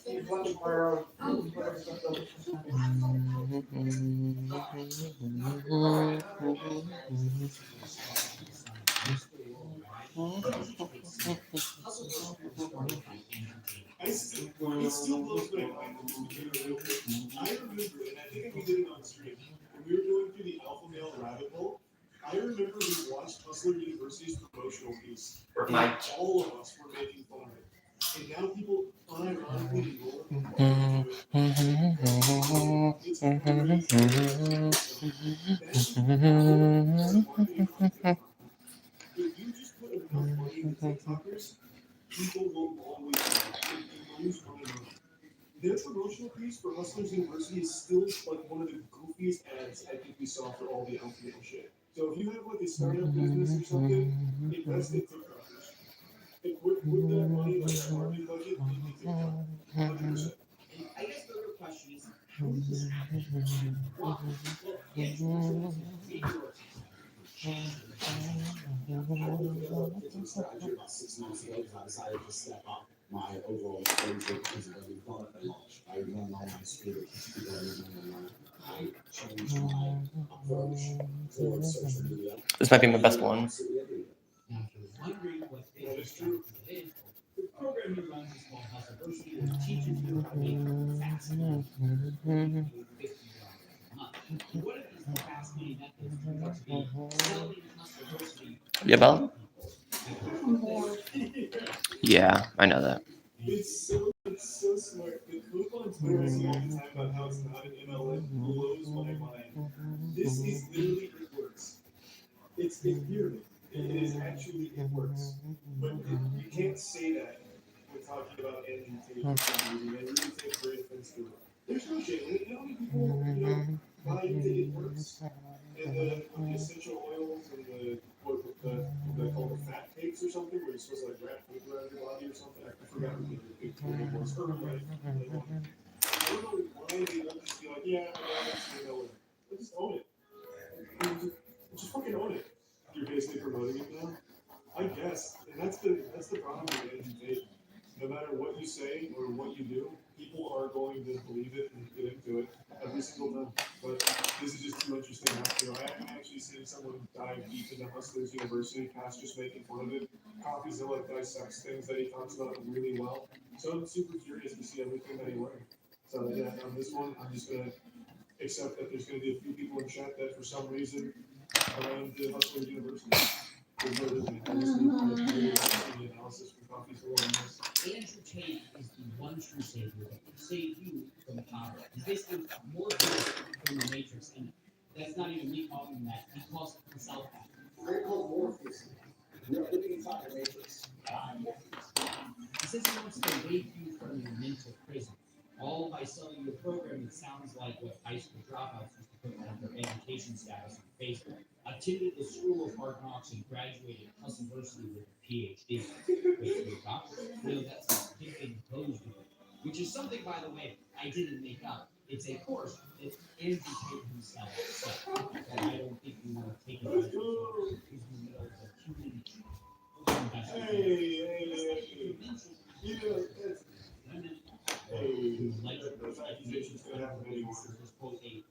Use one tomorrow. Whatever's left over. It still blows my mind. I remember, and I think we did it on stream, when we were going through the alpha male rabbit hole, I remember we watched Hustler University's promotional piece. And all of us were making fun of it. And now people unironically enroll in it's if you just put enough money into TikTokers, people will always lose money. Their promotional piece for Hustlers University is still like one of the goofiest ads I think we saw for all the alpha male shit. So if you have like a startup business or something, invest in TikTokers. And with that money, like that marketing budget, you need TikTok. 100%. I guess the real question is, how is this happening? Well, yes, I about 6 months ago because I decided to step up my overall exposure because of the new product I launched. I run online school to teach people everything online. I changed my approach towards social media. This might be my best one. Now, if you're wondering what Facebook is, the program he runs is called Hustlerversity, which teaches you how to make fast money. What are these fast money methods turns out to be? Selling Hustlerversity. Yeah, Bella? Yeah, I know that. It's so smart. The clip on Twitter I see all the time about how it's not an MLM blows my mind. This is literally it works. It's a pyramid. It is actually it works. But you can't say that when talking about Andrew Tate. They really take great offense to it. There's no shame. How many people, buy into it works? And the essential oils and the what they call the fat cakes or something, where you're supposed to like wrap food around your body or something. I forgot what the big term was. Herbalife. I don't know why they won't just be like, yeah, I know, but just own it. Just fucking own it. You're basically guess they're promoting it now. I guess, and that's the problem with education. No matter what you say or what you do, people are going to believe it and get into it every single time. But this is just too interesting not to. I haven't actually seen someone dive deep into Hustlers University past just making fun of it. Coffeezilla dissects things that he talks about really well. So I'm super curious to see everything that he learned. So yeah, on this one, I'm just gonna accept that there's gonna be a few people in chat that for some reason are into Hustlers University. There's no reason. I just need the analysis from Coffeezilla on this. Andrew Tate is the one true savior that can save you from power. He's basically Morpheus from the Matrix, and that's not even me calling him that. He calls himself that. They're called Morpheus. We are living inside the Matrix. He says he wants to wake you from your mental prison, all by selling you a program that sounds like what high school dropouts used to put on their education status on Facebook. Attended the School of Hard Knocks and graduated Hustleversity with a PhD. Wait, you're a doctor? No, that's a certificate imposed with it. Which is something, by the way, I didn't make up. It's a course that Andrew Tate himself set. And I don't think we want to take it as he's in the middle of a human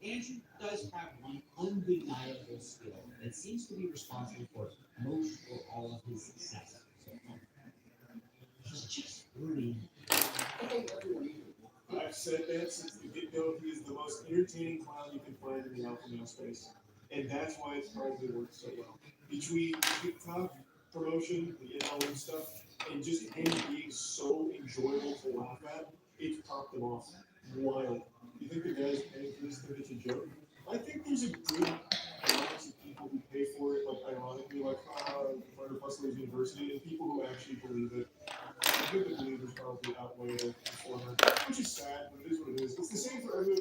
Andrew does have one undeniable skill that seems to be responsible for most or all of his success. He's just brilliant. I've said that since the get-go. He is the most entertaining clown you can find in the alpha male space. And that's why it's probably worked so well. Between TikTok promotion, the NLM stuff, and just him being so enjoyable to laugh at, it's topped him off. Wild. You think the guy's paying for this thing? It's a joke? I think there's a good balance of people who pay for it, like ironically, like part of Hustlers University, and people who actually believe it. I think the believers probably outweigh the former, which is sad, but it is what it is. It's the same for every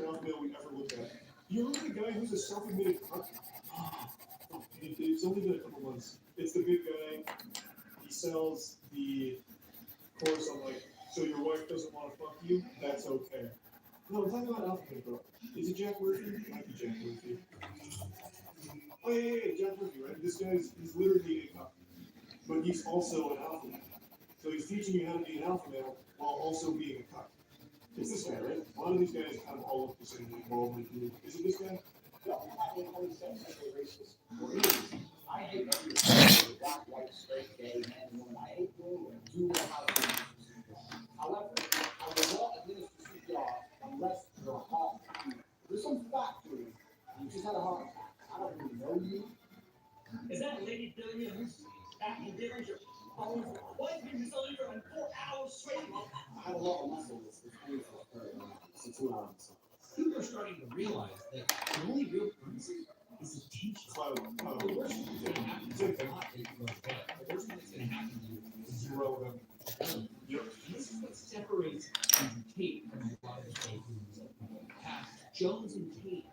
alpha male we ever looked at. You remember the guy who's a self-admitted cunt? It's only been a couple months. It's the big guy. He sells the course on like, so your wife doesn't want to fuck you? That's okay. No, I'm talking about alpha male, bro. Is it Jack Murphy? It might be Jack Murphy. Oh yeah, Jack Murphy, right? This guy's he's literally a cup, but he's also an alpha male. So he's teaching you how to be an alpha male while also being a cup. It's this guy, right? A lot of these guys kind of all look the same, like bald and blue. Is it this guy? No, I hate all these guys that are racist. Or idiots. I hate every black, white, straight, gay, man, woman. I hate blue and do know how to do this. However, I will not administer CPR unless you're a heart attack. There's some fact to it. You just had a heart attack. I don't really know you. Is that Lady Billions? Acting Billions? Why have you been selling for like 4 hours straight? I have a lot of muscle. It's painful. It's a 2 hour muscle. People are starting to realize that the only real currency is attention. The worst thing that's going to happen to you is not that you go to bed. The worst thing that's going to happen to you is Irrelevant. Yep. And this is what separates Andrew Tate from a lot of the fake movies that people have. Jones and Tate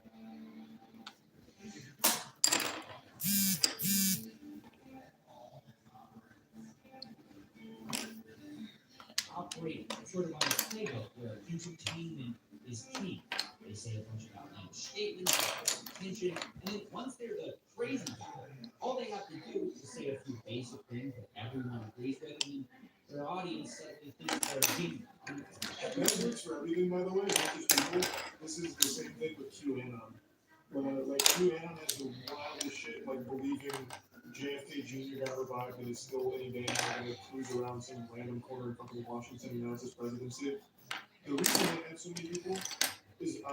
operate sort of on a playbook where entertainment is key. They say a bunch of outlandish statements, attention, and then once they're the crazy guy, all they have to do is say a few basic things that everyone agrees with, and their audience suddenly thinks they're a genius. That works for everything, by the way, not just people. This is the same thing with QAnon. Like QAnon has the wildest shit, like believing JFK Jr. got revived and is still any day now going to cruise around some random corner in fucking Washington and announce his presidency. The reason they have so many people is, I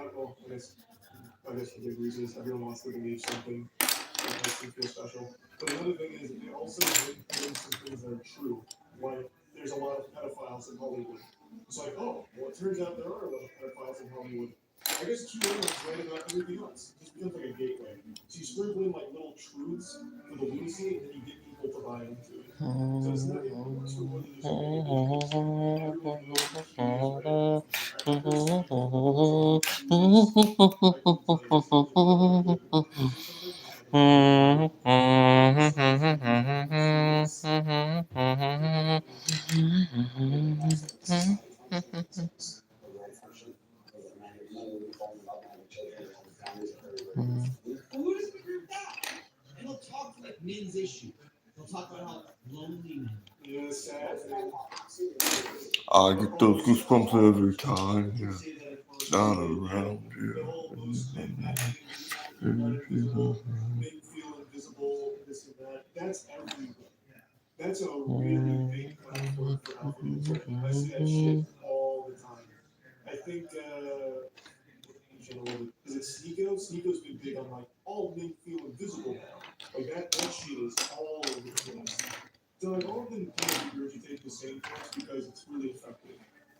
guess the big reason is everyone wants to believe something that makes them feel special. But another thing is they also bring some things that are true. Like, there's a lot of pedophiles in Hollywood. It's like, oh, well, it turns out there are a lot of pedophiles in Hollywood. I guess QAnon is right about everything else. It just becomes like a gateway. So you sprinkle in like little truths for the lunacy, and then you get people to buy into it. So it's not even works for one of those. Everyone knows the key is right. Well, who doesn't agree with that? And they'll talk to like men's issues. They'll talk about how lonely men are. Yeah, sad. I get those goosebumps every time. Yeah. Not around here. The whole most impacted men feel invisible, this and that. That's everywhere. That's a really big platform for alpha males. I see that shit all the time. I think is it Sneeko? Sneeko's been big on like all men feel invisible now. Like that shit is all over the place. So like all of them kind of regurgitate the same things because it's really effective.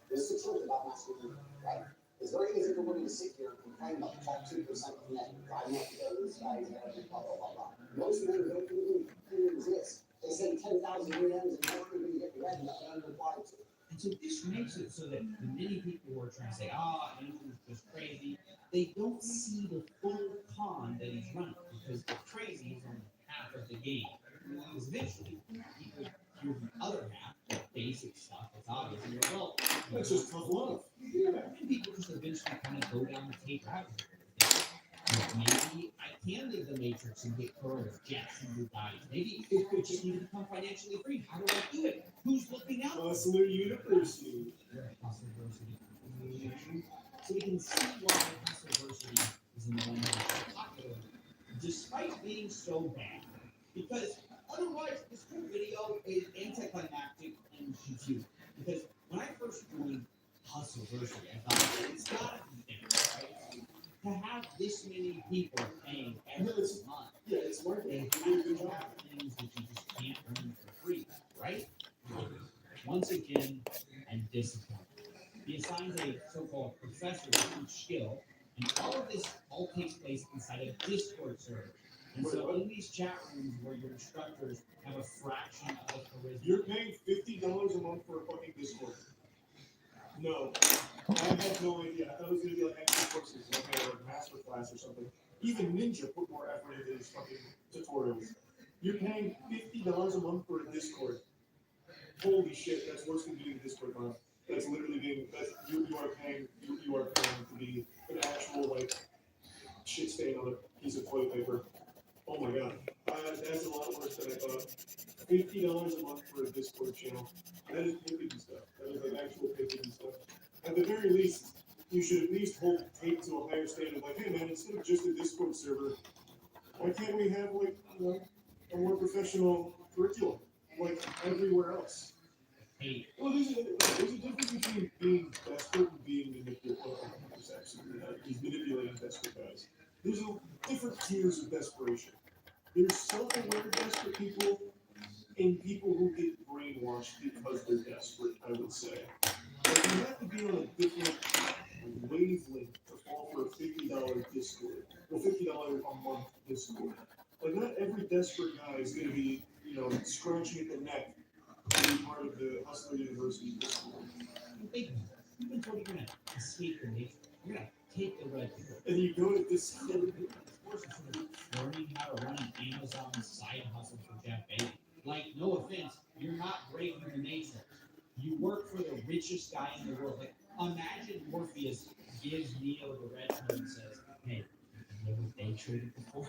This is the truth about masculinity, right? It's very easy for women to sit here and complain about the top 2% of men driving up those guys and everything, blah, blah, blah, blah. Most men don't even exist. They send 10,000 DMs and never even get read, nothing unreplied to. And so this makes it so that the many people who are trying to say, Andrew's just crazy, they don't see the full con that he's running because the crazy is only half of the game. Because eventually, people hear the other half, the basic stuff that's obvious, and you're well, That's just tough love. and people just eventually kind of go down the tape route. Maybe I can leave the Matrix and get cars, jets, and Bugattis. Maybe I just need to become financially free. How do I do it? Who's looking out? Hustler University. Hustleversity. So we can see why Hustleversity is in the one that is popular, despite being so bad. Because otherwise, this whole video is anticlimactic and confusing. Because when I first joined Hustleversity, I thought it's gotta be there, right? To have this many people paying every month, Yeah, it's worth they it. have to have things that you just can't earn for free, right? Once again, I'm disappointed. He assigns a so-called professor to each skill, and all of this all takes place inside a Discord server. And so in these chat rooms where your instructors have a fraction of the charisma. You're paying $50 a month for a fucking Discord. No. I had no idea. I thought it was gonna be like extra courses, like a master class or something. Even Ninja put more effort into his fucking tutorials. You're paying $50 a month for a Discord. Holy shit, that's worse than being a Discord bot. That's literally being you are paying to be an actual like shit stain on a piece of toilet paper. Oh my god. That's a lot worse than I thought. $50 a month for a Discord channel. That is pimping stuff. That is like actual pimping stuff. At the very least, you should at least hold tape to a higher standard. Like, hey man, instead of just a Discord server, why can't we have like a more professional curriculum like everywhere else? Hey, Well, there's a difference between being desperate and being manipulative. There's absolutely not. He's manipulating desperate guys. There's different tiers of desperation. There's self-aware desperate people and people who get brainwashed because they're desperate, I would say. But you have to be on a different wavelength to fall for a $50 Discord. Well, $50 a month Discord. Like, not every desperate guy is going to be, scratching at the neck to be part of the Hustler University Discord. you've been told you're gonna escape the matrix. You're gonna take the red pill. And you go to Discord. Learning how to run an Amazon side hustle for Jeff Bezos. Like, no offense, you're not breaking the matrix. You work for the richest guy in the world. Like, imagine Morpheus gives Neo the red pill and says, "Hey, you ever day traded before?"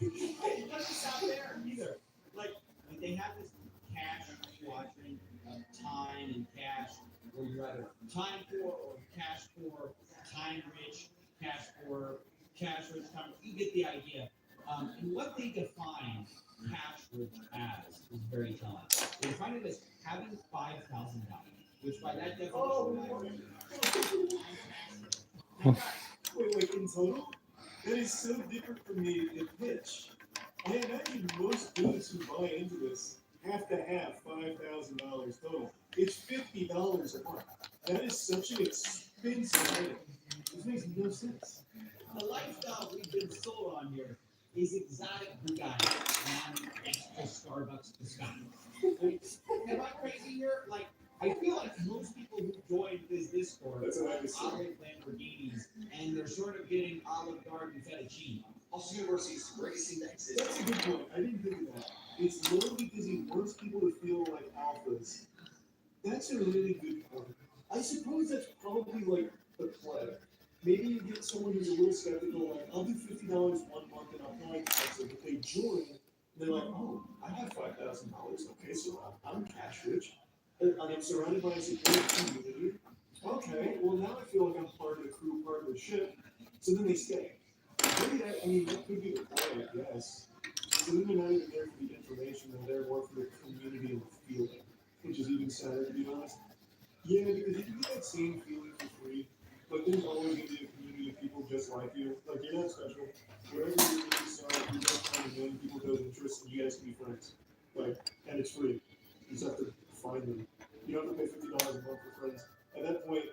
It doesn't sound there either. Like they have this cash quadrant of time and cash, where you're either time poor or cash poor, time rich, cash poor, cash rich, time. You get the idea. And what they define cash rich as is very telling. They define it as having $5,000, which by that definition. Wait, in total? That is so different from the pitch. I imagine most dudes who buy into this have to have $5,000 total. It's $50 a month. That is such an expensive item. This makes no sense. The lifestyle we've been sold on here is exotic Bugatti and extra Starbucks biscotti. Am I crazy here? Like, I feel like most people who joined this Discord That's what I was saying. olive Lamborghinis, and they're sort of getting Olive Garden fettuccine. Hustle University is the greatest thing that exists. That's a good point. I didn't think of that. It's low because he wants people to feel like alphas. That's a really good point. I suppose that's probably like the play. Maybe you get someone who's a little skeptical, like, I'll do $50 1 month and I'll probably cancel, but they join, and they're like, oh, I have $5,000. Okay, so I'm cash rich, and I'm surrounded by a supportive community. Okay, well now I feel like I'm part of the crew, part of the ship. So then they stay. Maybe that, I mean, that could be the play, I guess. So then they're not even there for the information, they're there more for the community and the feeling, which is even sadder, to be honest. Yeah, because you can get that same feeling for free, but there's always going to be a community of people just like you. Like, you're not special. Wherever your interests are, you're going to find a million people with those interests, and you guys can be friends. Like, and it's free. You just have to find them. You don't have to pay $50 a month for friends. At that point,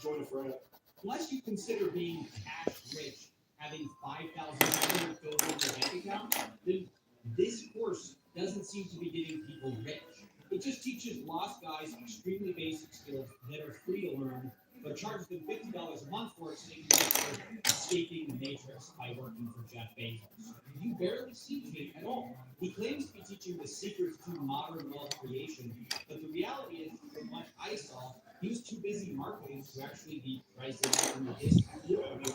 join a frat. Unless you consider being cash rich, having $5,000 filled in your bank account, then this course doesn't seem to be getting people rich. It just teaches lost guys extremely basic skills that are free to learn, but charges them $50 a month for it so they can start escaping the matrix by working for Jeff Bezos. You barely see him at all. He claims to be teaching the secrets to modern wealth creation, but the reality is, from what I saw, he was too busy marketing to actually be pricing in the discount. Yeah, I mean,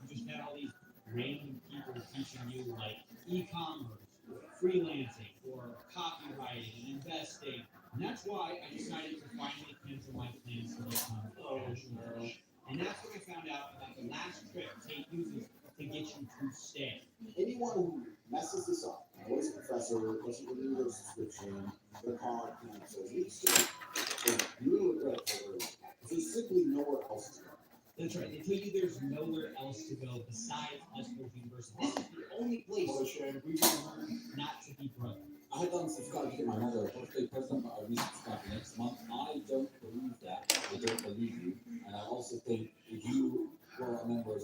You just had all these random people teaching you like e-commerce, freelancing, or copywriting and investing. And that's why I decided to finally cancel my plans to become a fashion coach. And that's when I found out about the last trick Tate uses to get you to stay. Anyone who messes this up, what is a professor, doesn't renew their subscription, their card cancels, you're going to regret it for a long time. There's simply nowhere else to go. That's right. They tell you there's nowhere else to go besides Hustlers University. This is the only place we can learn not to be broke. I had unsubscribed to get my mother a birthday present, but I resubscribed next month. I don't believe that. I don't believe you. And I also think if you were a member of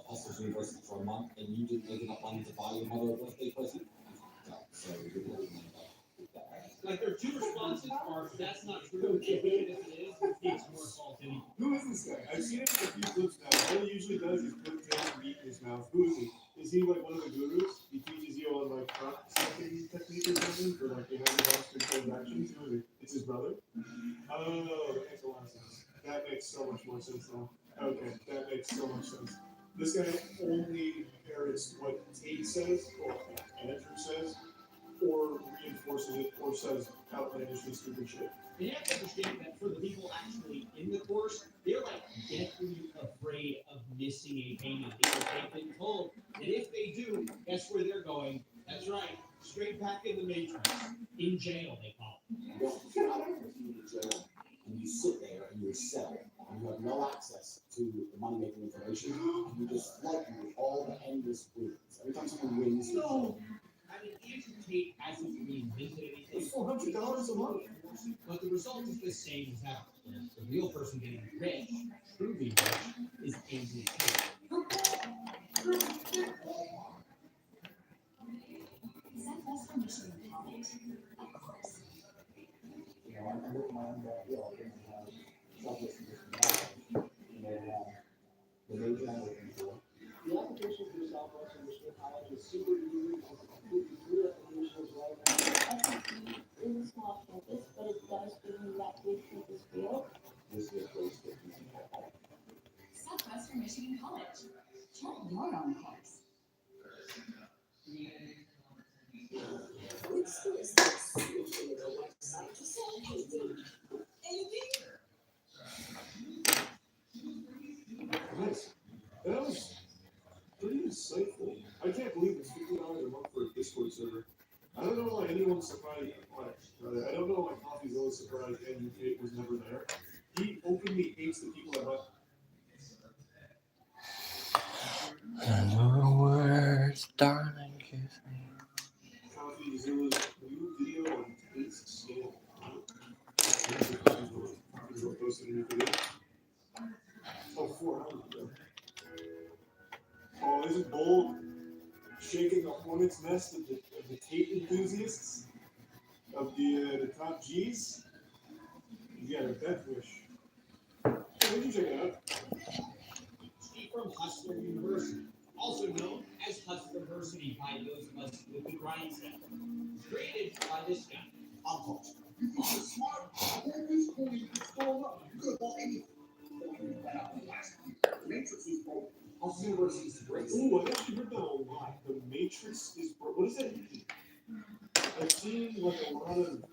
Hustlers University for a month and you didn't make enough money to buy your mother a birthday present, so you're really like their two responses are, that's not true. If it is, it takes more fault than who is this guy? I've seen him in a few clips now. All he usually does is put tail meat in his mouth. Who is he? Is he like one of the gurus? He teaches you on like prop stacking technique or something for like behind the monster transactions. Who is he? It's his brother? Oh, that makes a lot of sense. That makes so much more sense now. Okay, that makes so much sense. This guy only parrots what Tate says, or Andrew says, or reinforces it, or says outlandishly stupid shit. And you have to understand that for the people actually in the course, they're like deathly afraid of missing a payment because they've been told that if they do, guess where they're going? That's right, straight back in the matrix, in jail they call it. You don't get out of jail, and you sit there in your cell, and you have no access to the money-making information, and you just flood you with all the endless wins. Every time someone wins, No! I mean, Andrew Tate hasn't reinvented anything. It's $400 a month. But the result is the same as ever. The real person getting rich, truly rich, is Andrew Tate. Southwestern Michigan College, of course. you know, I'm with my own backyard, and Southwestern Michigan College, the major I'm looking for. The application for Southwestern Michigan College is super easy. It's a completely free application as well. SMC is a small campus, but it does give you that big campus feel. This is a place that you can have. Southwestern Michigan College. Chart your own course. Which school is this? Which is the website to say anything? Nice. That was pretty insightful. I can't believe it's $50 a month for a Discord server. I don't know why anyone's surprised. I don't know why Coffee's always surprised Andrew Tate was never there. He openly hates the people at Hut. Hello, words, darling, kiss me. Coffee Zilla's new video on Tate's scale. Posted a new video. Oh, 400. Oh, this is bold. Shaking a hornet's nest of the Tate enthusiasts, of the top G's. You got a death wish. Yeah, we can check it out. Steve from Hustler University, also known as Hustlerversity by those of us with the grind set. Created by this guy. I'm caught. I'm smart. All this coin is stolen up. You could have bought anything. The Matrix is broken. Hustle University is great. Ooh, I've actually heard that a lot. The Matrix is what does that mean? I've seen like a lot of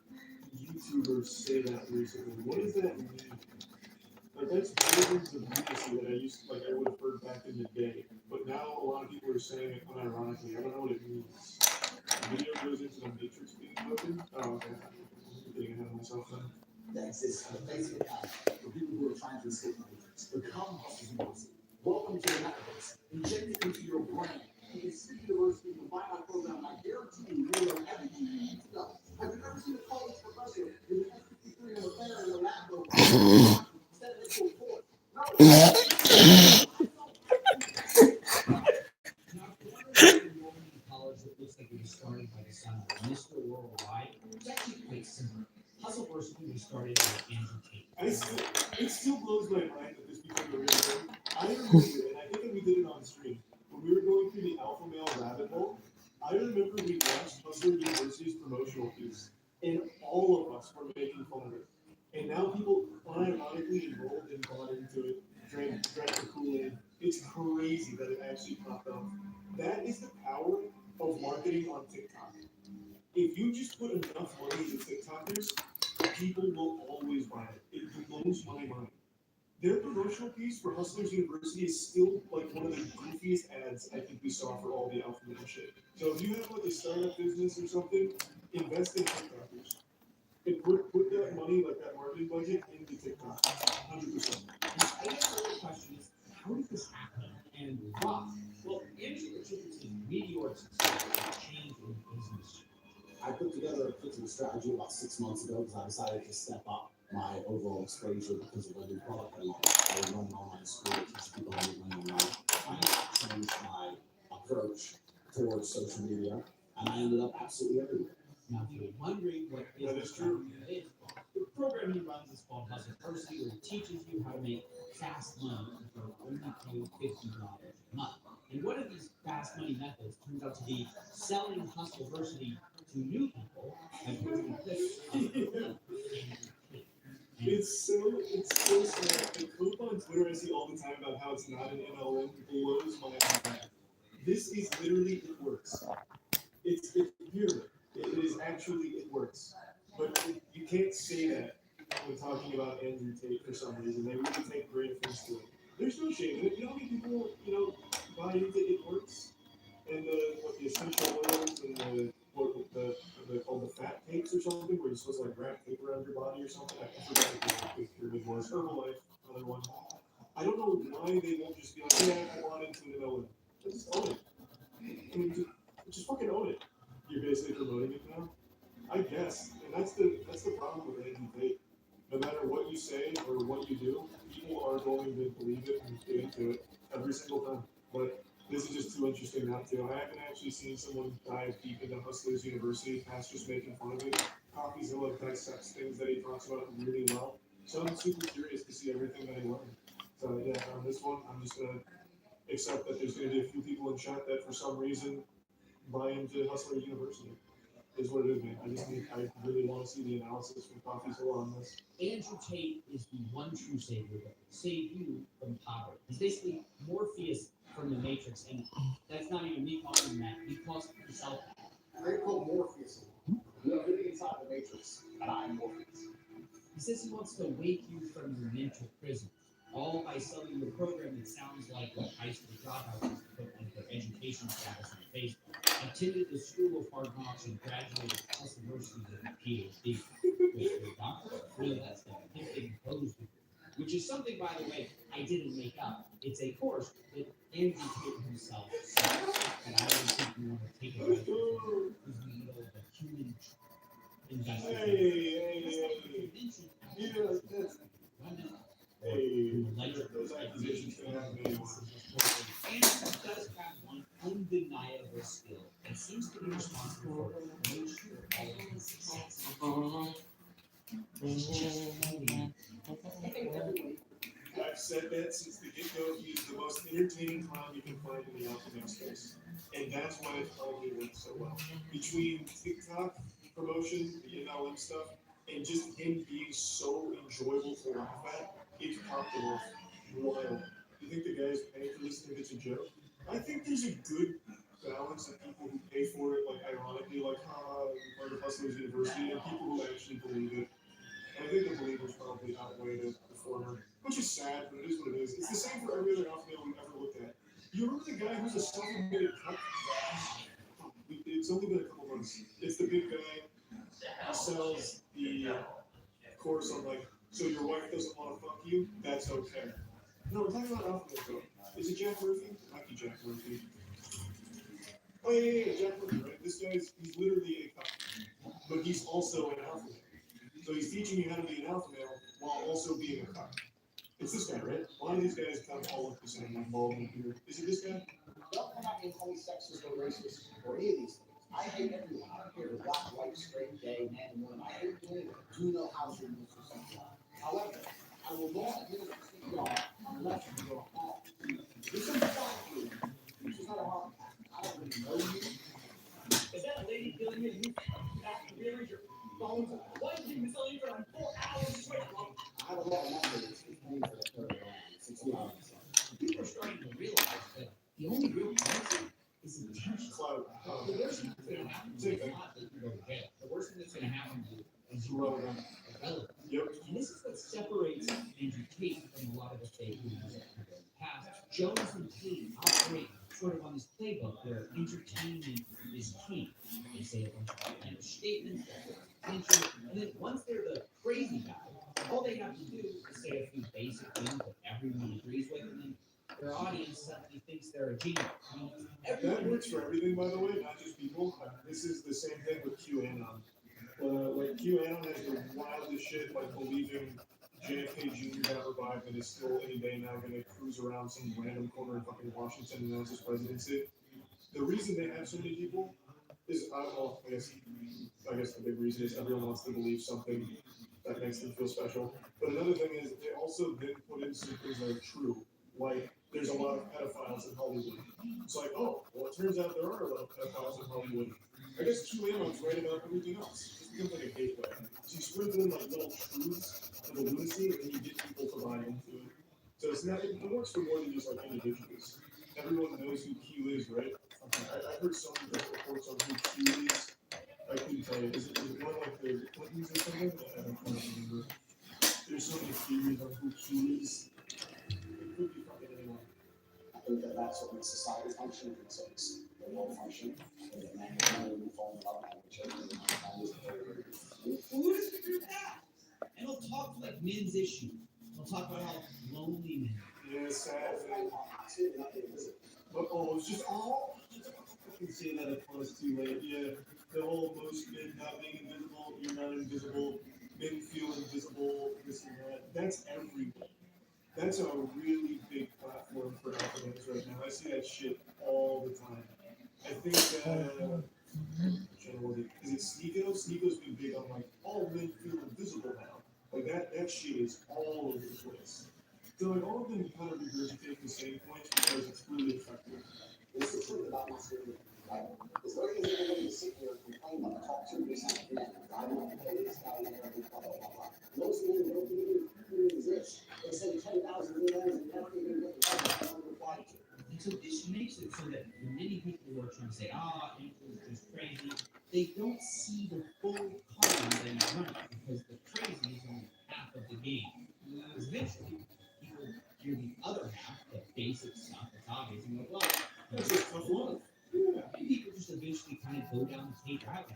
YouTubers say that recently. What does that mean? Like that's versions of lunacy that I would have heard back in the day. But now a lot of people are saying it unironically. I don't know what it means. The video goes into the Matrix being broken. Oh, okay. I'm getting ahead of myself then. That exists on the Facebook app for people who are trying to escape the Matrix. Become Hustle University. Welcome to the metaverse. Inject it into your brain. You can see university and find out program. I guarantee you will learn everything you need to know. Have you ever seen a college professor with an S53 in the fair in a lab coat instead of a board? No. College that looks like it was started by the son of Mr. Worldwide. It's actually quite simple. Hustleversity was started by Andrew Tate. It still blows my mind that this became a real thing. I remember, and I think that we did it on stream, when we were going through the alpha male rabbit hole, I remember we watched Hustler University's promotional piece, and all of us were making fun of it. And now people unironically enrolled and bought into it, drank the Kool-Aid. It's crazy that it actually popped up. That is the power of marketing on TikTok. If you just put enough money into TikTokers, people will always buy it. It blows my mind. Their promotional piece for Hustlers University is still like one of the goofiest ads I think we saw for all the alpha male shit. So if you have like a startup business or something, invest in TikTokers. And put that money, like that marketing budget, into TikTok. 100%. I guess the real question is, how did this happen and why? Well, Andrew attributes his meteoric success to a change in business. I put together a pitching strategy about 6 months ago because I decided to step up my overall exposure because of a new product I launched. I was running an online school to teach people how to run online. I changed my approach towards social media, and I ended up absolutely everywhere. Now, if you're wondering what business strategy that is, the program he runs is called Hustle University, where it teaches you how to make fast money for only paying $50 a month. And one of these fast money methods turns out to be selling Hustle University to new people and posting clips of It's so sad. The clip on Twitter I see all the time about how it's not an MLM blows my mind. This is literally, it works. It's pyramid. It is actually, it works. But you can't say that when talking about Andrew Tate for some reason. They really take great offense to it. There's no shame in it. You know how many people, buy into it works? And the essential oils and they're called the fat cakes or something, where you're supposed to like wrap tape around your body or something. I forgot what the pyramid was. Herbalife, another one. I don't know why they won't just be like, yeah, I bought into it and own it. Just own it. I mean, just fucking own it. You're basically promoting it now. I guess, and that's the problem with Andrew Tate. No matter what you say or what you do, people are going to believe it and get into it every single time. But this is just too interesting not to. I haven't actually seen someone dive deep into Hustlers University past just making fun of it. Coffeezilla dissects things that he talks about really well. So I'm super curious to see everything that he learned. So yeah, on this one, I'm just gonna accept that there's gonna be a few people in chat that for some reason buy into Hustler University. Is what it is, man. I really want to see the analysis from Coffeezilla on this. Andrew Tate is the one true savior that will save you from poverty. He's basically Morpheus from the Matrix, and that's not even me calling him that. He calls himself that. They call Morpheus. You are living inside the Matrix, and I'm Morpheus. He says he wants to wake you from your mental prison, all by selling you a program that sounds like what high school dropouts used to put like their education status on Facebook. Attended the School of Hard Knocks and graduated Hustle University with a PhD. Which for a doctor, really that's the gifted pose degree. Which is something, by the way, I didn't make up. It's a course that Andrew Tate himself said, and I don't think you want to take it right who's in the middle of a human investigation. Those accusations can happen to anyone. Andrew does have one undeniable skill and seems to be responsible for most of all of his success. He's just funny. I've said that since the get-go. He's the most entertaining clown you can find in the alchemy space. And that's why it probably works so well. Between TikTok promotion, the MLM stuff, and just him being so enjoyable to laugh at, it's popped him off wild. You think the guys paying for this think it's a joke? I think there's a good balance of people who pay for it, like ironically, like part of Hustlers University, and people who actually believe it. And I think the believers probably outweigh the former, which is sad, but it is what it is. It's the same for every other alpha male we've ever looked at. You remember the guy who's a self-admitted cunt? It's only been a couple months. It's the big guy who sells the course on like, so your wife doesn't want to fuck you, that's okay. No, we're talking about alpha male. Is it Jack Murphy? Might be Jack Murphy. Oh yeah, Jack Murphy, right? This guy's he's literally a cunt, but he's also an alpha male. So he's teaching you how to be an alpha male while also being a cunt. It's this guy, right? A lot of these guys come all look the same, like bald and here. Is it this guy? Don't come at me and call me sexist or racist or any of these things. I hate everyone. I don't care if black, white, straight, gay, man, and woman. I hate doing it. Do know housing rules or something. However, I will not admit it to y'all unless you go home. This is black you. This is not a heart attack. I don't really know you. Is that a lady killing you? You have to rearrange your phones. Why did you tell you for like 4 hours straight? I have a lot of messages. It's me for the third round. 6 hours. People are starting to realize that the only real currency is intention. The worst thing that's going to happen to you is not that you go to jail. The worst thing that's going to happen to you is you go irrelevant. Yep. And this is what separates Andrew Tate from a lot of the fake news that have been passed. Jones and Tate operate sort of on this playbook where entertainment is king. They say a bunch of outlandish statements, attention, and then once they're the crazy guy, all they have to do is say a few basic things that everyone agrees with, and then their audience suddenly thinks they're a genius. I mean, That works for everything, by the way, not just people. This is the same thing with QAnon. Like QAnon has the wildest shit, like believing JFK Jr. got revived and is still any day now going to cruise around some random corner in fucking Washington and announce his presidency. The reason they have so many people is, I guess the big reason is everyone wants to believe something that makes them feel special. But another thing is they also then put in some things that are true. Like, there's a lot of pedophiles in Hollywood. It's like, oh, well, it turns out there are a lot of pedophiles in Hollywood. I guess QAnon's right about everything else. It becomes like a gateway. So you sprinkle in like little truths for the lunacy, and then you get people to buy into it. So it's not, it works for more than just like individuals. Everyone knows who Q is, right? I've heard some different reports on who Q is. I couldn't tell you. Is it one like the Clintons or something? I don't remember. There's so many theories on who Q is. It could be fucking anyone. I think that that's what makes society function. It's they won't function. And the man and woman fall in love and have children. Who does figure that? And he'll talk like men's issues. He'll talk about how lonely men. Yeah, sad. But it's just all. I can say that if I was too late. Yeah, the whole most men not being invisible, you're not invisible, men feel invisible, this and that. That's everywhere. That's a really big platform for alpha males right now. I see that shit all the time. I think is it Sneeko? Sneeko's been big on like all men feel invisible now. Like that shit is all over the place. So like all of them kind of regurgitate the same points because it's really effective. This is the truth about masculinity, right? It's very easy for them to sit here and complain about the top 2% of men. I want to pay this guy and blah, blah, blah, blah. Most men don't even exist. They send 10,000 emails and never even get the government to reply to. And so this makes it so that many people who are trying to say, Andrew is just crazy, they don't see the full column that he's running because the crazy is only half of the game. Because eventually, people hear the other half, the basic stuff that's obvious, and go, well, that's just tough love. And people just eventually kind of go down the state route.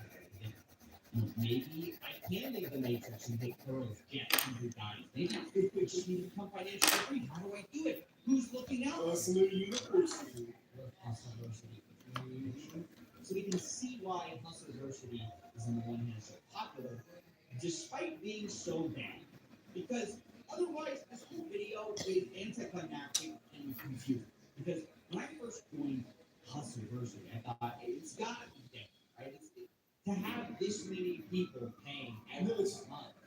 Maybe I can leave the Matrix and get pearls, jets, and diamonds. Maybe I just need to become financially free. How do I do it? Who's looking out? Hustle University. So we can see why Hustleversity is on the one hand so popular, despite being so bad. Because otherwise, this whole video is anticlimactic and confusing. Because when I first joined Hustleversity, I thought it's got to be different, right? To have this many people paying every month,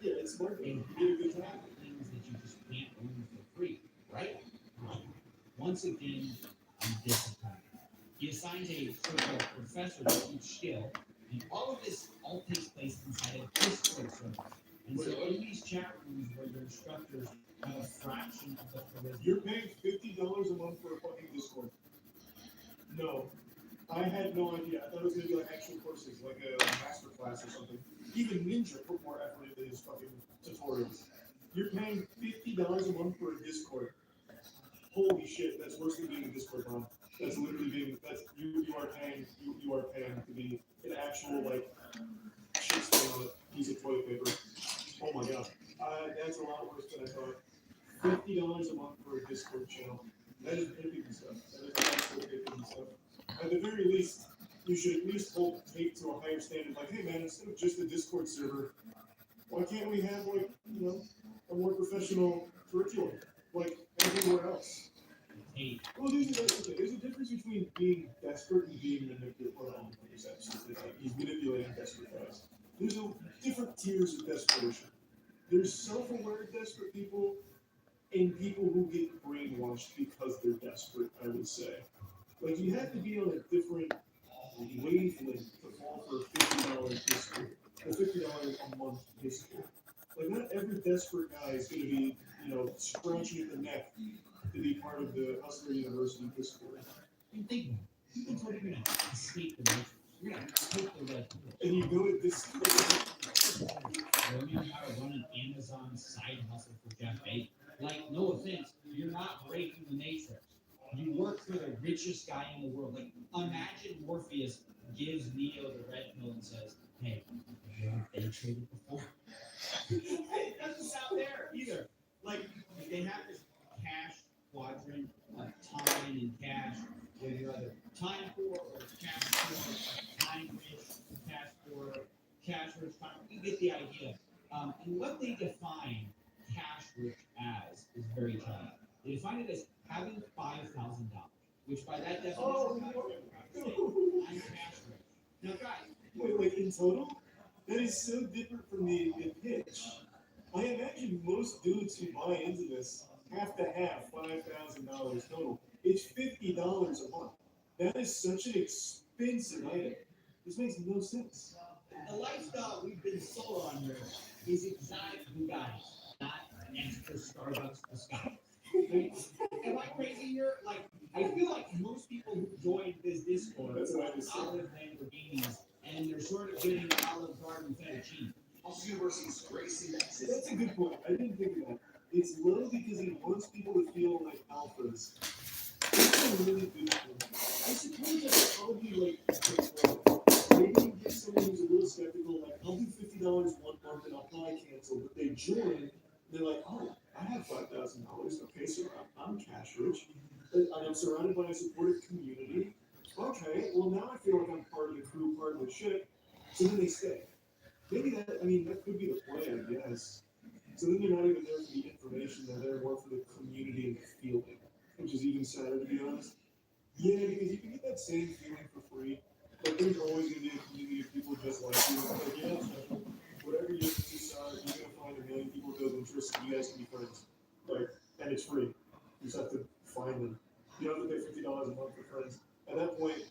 it's and have things that you just can't learn for free, right? Once again, I'm disappointed. He assigns a so-called professor to each skill, and all of this takes place inside a Discord server. And so in these chat rooms where your instructors have a fraction of the charisma. You're paying $50 a month for a fucking Discord. No. I had no idea. I thought it was gonna be like actual courses, like a master class or something. Even Ninja put more effort into his fucking tutorials. You're paying $50 a month for a Discord. Holy shit, that's worse than being a Discord mom. That's literally being, you are paying to be an actual, like, shit stain on a piece of toilet paper. Oh my god. That's a lot worse than I thought. $50 a month for a Discord channel. That is pimping stuff. That is absolutely pimping stuff. At the very least, you should at least take to a higher standard. Like, hey man, instead of just a Discord server, why can't we have, like, a more professional curriculum, like everywhere else? Hey, Well, there's a difference between being desperate and being manipulative. Well, there's absolutely not. He's manipulating desperate guys. There's different tiers of desperation. There's self-aware desperate people and people who get brainwashed because they're desperate, I would say. Like, you have to be on a different wavelength to fall for a $50 Discord, a $50 a month Discord. Like, not every desperate guy is going to be, scratching at the neck to be part of the Hustler University Discord. and think about it. You told you're gonna escape the matrix. You're gonna take the red pill. And you go to Discord. Learning how to run an Amazon side hustle for Jeff Bezos. Like, no offense, you're not breaking the matrix. You work for the richest guy in the world. Like, imagine Morpheus gives Neo the red pill and says, hey, have you ever day traded before? It doesn't sound there either. Like, they have this cash quadrant of time and cash, where you're either time poor or cash poor, time rich, cash poor, cash rich, time. You get the idea. And what they define cash rich as is very telling. They define it as having $5,000, which by that definition, I'm cash rich. Now, guys, Wait, in total? That is so different from the pitch. I imagine most dudes who buy into this have to have $5,000 total. It's $50 a month. That is such an expensive item. This makes no sense. the lifestyle we've been sold on here is exotic Bugattis, not extra Starbucks biscotti. Am I crazy here? Like, I feel like most people who joined this Discord are olive Lamborghinis, and they're sort of getting Olive Garden fettuccine. Hustle University's Grace Index is That's a good point. I didn't think of that. It's low because he wants people to feel like alphas. That's a really good point. I suppose that's probably maybe you get someone who's a little skeptical, like, I'll do $50 one month and I'll probably cancel. But they join, and they're like, oh, I have $5,000. Okay, so I'm cash rich. And I'm surrounded by a supportive community. Okay, well, now I feel like I'm part of the crew, part of the ship. So then they stay. Maybe that could be the plan, yes. So then they're not even there for the information, they're there more for the community and the feeling, which is even sadder, to be honest. Yeah, because you can get that same feeling for free. Like, there's always going to be a community of people just like you. Like, yeah, special. Whatever your interests are, you're going to find a million people with those interests, and you guys can be friends. Like, and it's free. You just have to find them. You don't have to pay $50 a month for friends. At that point,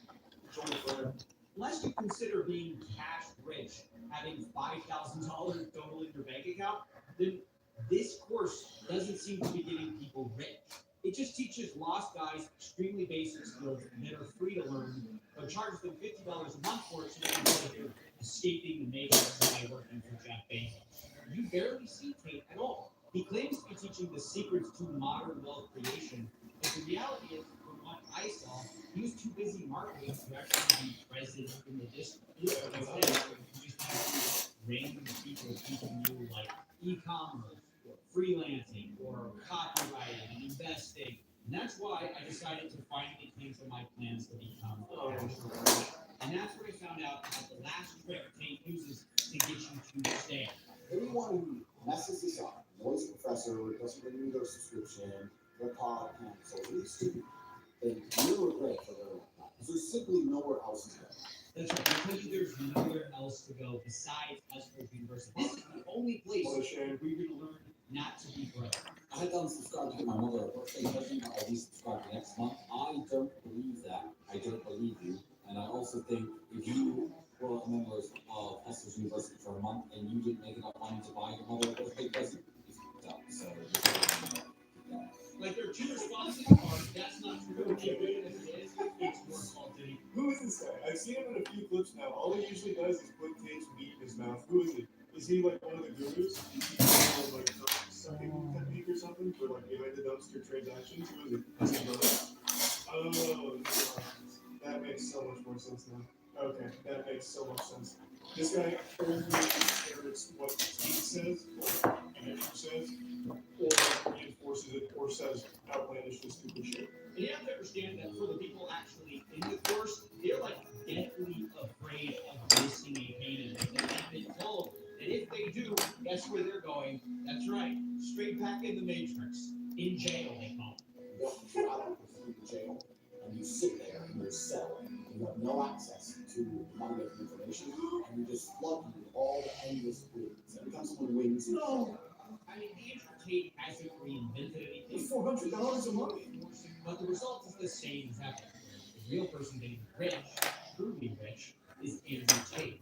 join a friend. Unless you consider being cash rich, having $5,000 total in your bank account, then this course doesn't seem to be getting people rich. It just teaches lost guys extremely basic skills that are free to learn, but charges them $50 a month for it, so they can feel like they're escaping the matrix by working for Jeff Bezos. You barely see Tate at all. He claims to be teaching the secrets to modern wealth creation, but the reality is, from what I saw, he was too busy marketing to actually be present in the district. Instead, you just have random people teaching you like e-commerce, or freelancing, or copywriting, and investing. And that's why I decided to finally cancel my plans to become a cash rich. And that's where I found out that the last trick Tate uses to get you to stay. anyone who messes this up, knows the professor, doesn't renew their subscription, their pod cancels, at least two, then you'll regret for their lifetime. Because there's simply nowhere else to go. That's right. I tell you, there's nowhere else to go besides Hustler University. This is the only place where you're going to learn not to be broke. I had unsubscribed to get my mother a birthday present, but I'll resubscribe next month. I don't believe that. I don't believe you. And I also think if you were a member of Hustlers University for a month and you didn't make enough money to buy your mother a birthday present, it's done. So this guy? I've seen him in a few clips now. All he usually does is put Tate's meat in his mouth. Who is it? Is he like one of the gurus? Is he like sucking technique or something for like behind the dumpster transactions? Who is it? Is he oh, that makes so much more sense now. Okay, that makes so much sense. This guy only inherits what Tate says, or Andrew says, or reinforces it, or says outlandishly stupid shit. And you have to understand that for the people actually in the course, they're like deathly afraid of missing a payment. They've been told that if they do, guess where they're going? That's right, straight back in the Matrix, in jail they call it. You don't get out of the jail, and you sit there in your cell, and you have no access to non-negative information, and you just flood you with all the endless wins. Every time someone wins, No. I mean, Andrew Tate hasn't reinvented anything. It's $400 a month. But the result is the same as ever. The real person getting rich, truly rich, is Andrew Tate.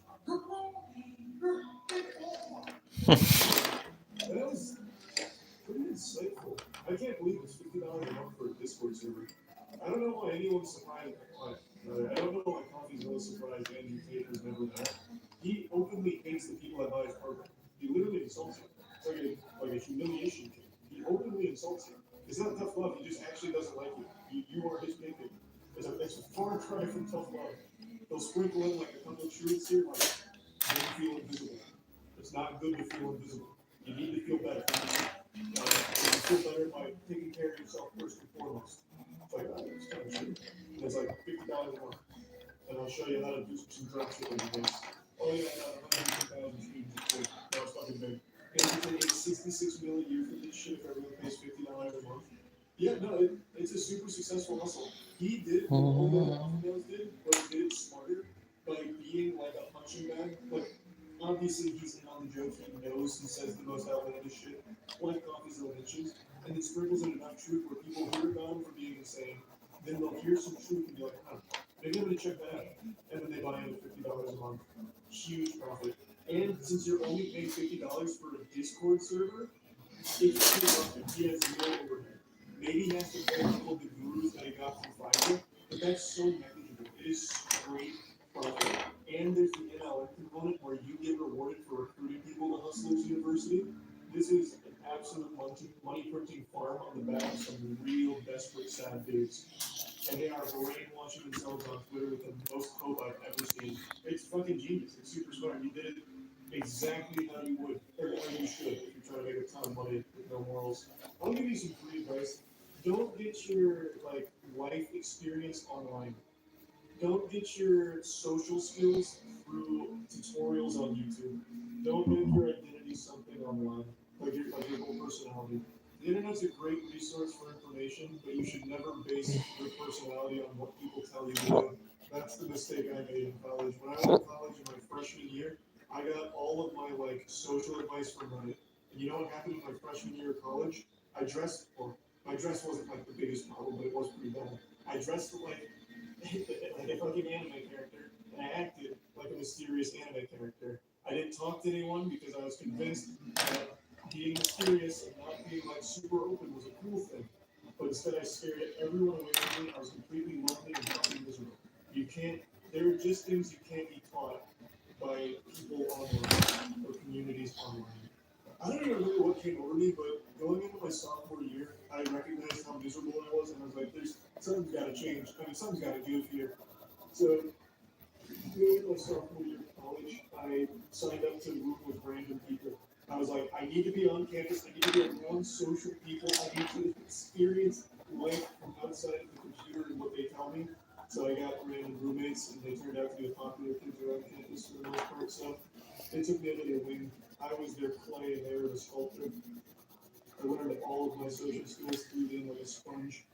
That was pretty insightful. I can't believe it's $50 a month for a Discord server. I don't know why anyone's surprised. I don't know why Coffee's really surprised Andrew Tate was never there. He openly hates the people that buy his program. He literally insults you. It's like a humiliation kid. He openly insults you. It's not tough love. He just actually doesn't like you. You are his bacon. It's a far cry from tough love. He'll sprinkle in like a couple of truths here, like don't feel invisible. It's not good to feel invisible. You need to feel better. You feel better by taking care of yourself first and foremost. It's like it's kind of true. And it's like $50 a month, and I'll show you how to do some dropshipping things. Oh yeah, no, 150,000 students. That was fucking big. And you can get 66 million a year for this shit if everyone pays $50 a month. Yeah, no, it's a super successful hustle. He did what all the other females did, but he did it smarter by being like a punching bag. Like, obviously he's in on the joke, he knows he says the most outlandish shit, like Coffee's little bitches, and it sprinkles in enough truth where people hear about him for being insane, then they'll hear some truth and be like, huh, maybe I'm gonna check that out. And then they buy in at $50 a month. Huge profit. And since you're only paying $50 for a Discord server, it's too profit. He has no overhead. Maybe he has to pay a couple of the gurus that he got from Fiverr, but that's so negligible. It is straight profit. And there's the NLM component where you get rewarded for recruiting people to Hustlers University. This is an absolute money printing farm on the back of some real desperate sad dudes. And they are brainwashing themselves on Twitter with the most hope I've ever seen. It's fucking genius. It's super smart. You did it exactly how you would, or how you should, if you're trying to make a ton of money with no morals. I'll give you some free advice. Don't get your life experience online. Don't get your social skills through tutorials on YouTube. Don't make your identity something online, like your whole personality. The internet's a great resource for information, but you should never base your personality on what people tell you to do. That's the mistake I made in college. When I went to college in my freshman year, I got all of my social advice from Reddit. And you know what happened in my freshman year of college? My dress wasn't the biggest problem, but it was pretty bad. I dressed like a fucking anime character, and I acted like a mysterious anime character. I didn't talk to anyone because I was convinced that being mysterious and not being super open was a cool thing. But instead I scared everyone away from me. I was completely lonely and fucking miserable. There are just things you can't be taught by people online or communities online. I don't even remember what came over me, but going into my sophomore year, I recognized how miserable I was, and I was like, something's got to change. Something's got to give here. So, going into my sophomore year of college, I signed up to room with random people. I was like, I need to be on campus, I need to be around social people, I need to experience life from outside of the computer and what they tell me. So I got random roommates, and they turned out to be the popular kids around campus for the most part. So they took me under their wing. I was their clay, and they were the sculptor. I learned all of my social skills through them like a sponge.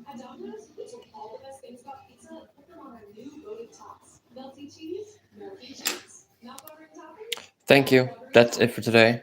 At Domino's, we took all the best things about Thank you. That's it for today.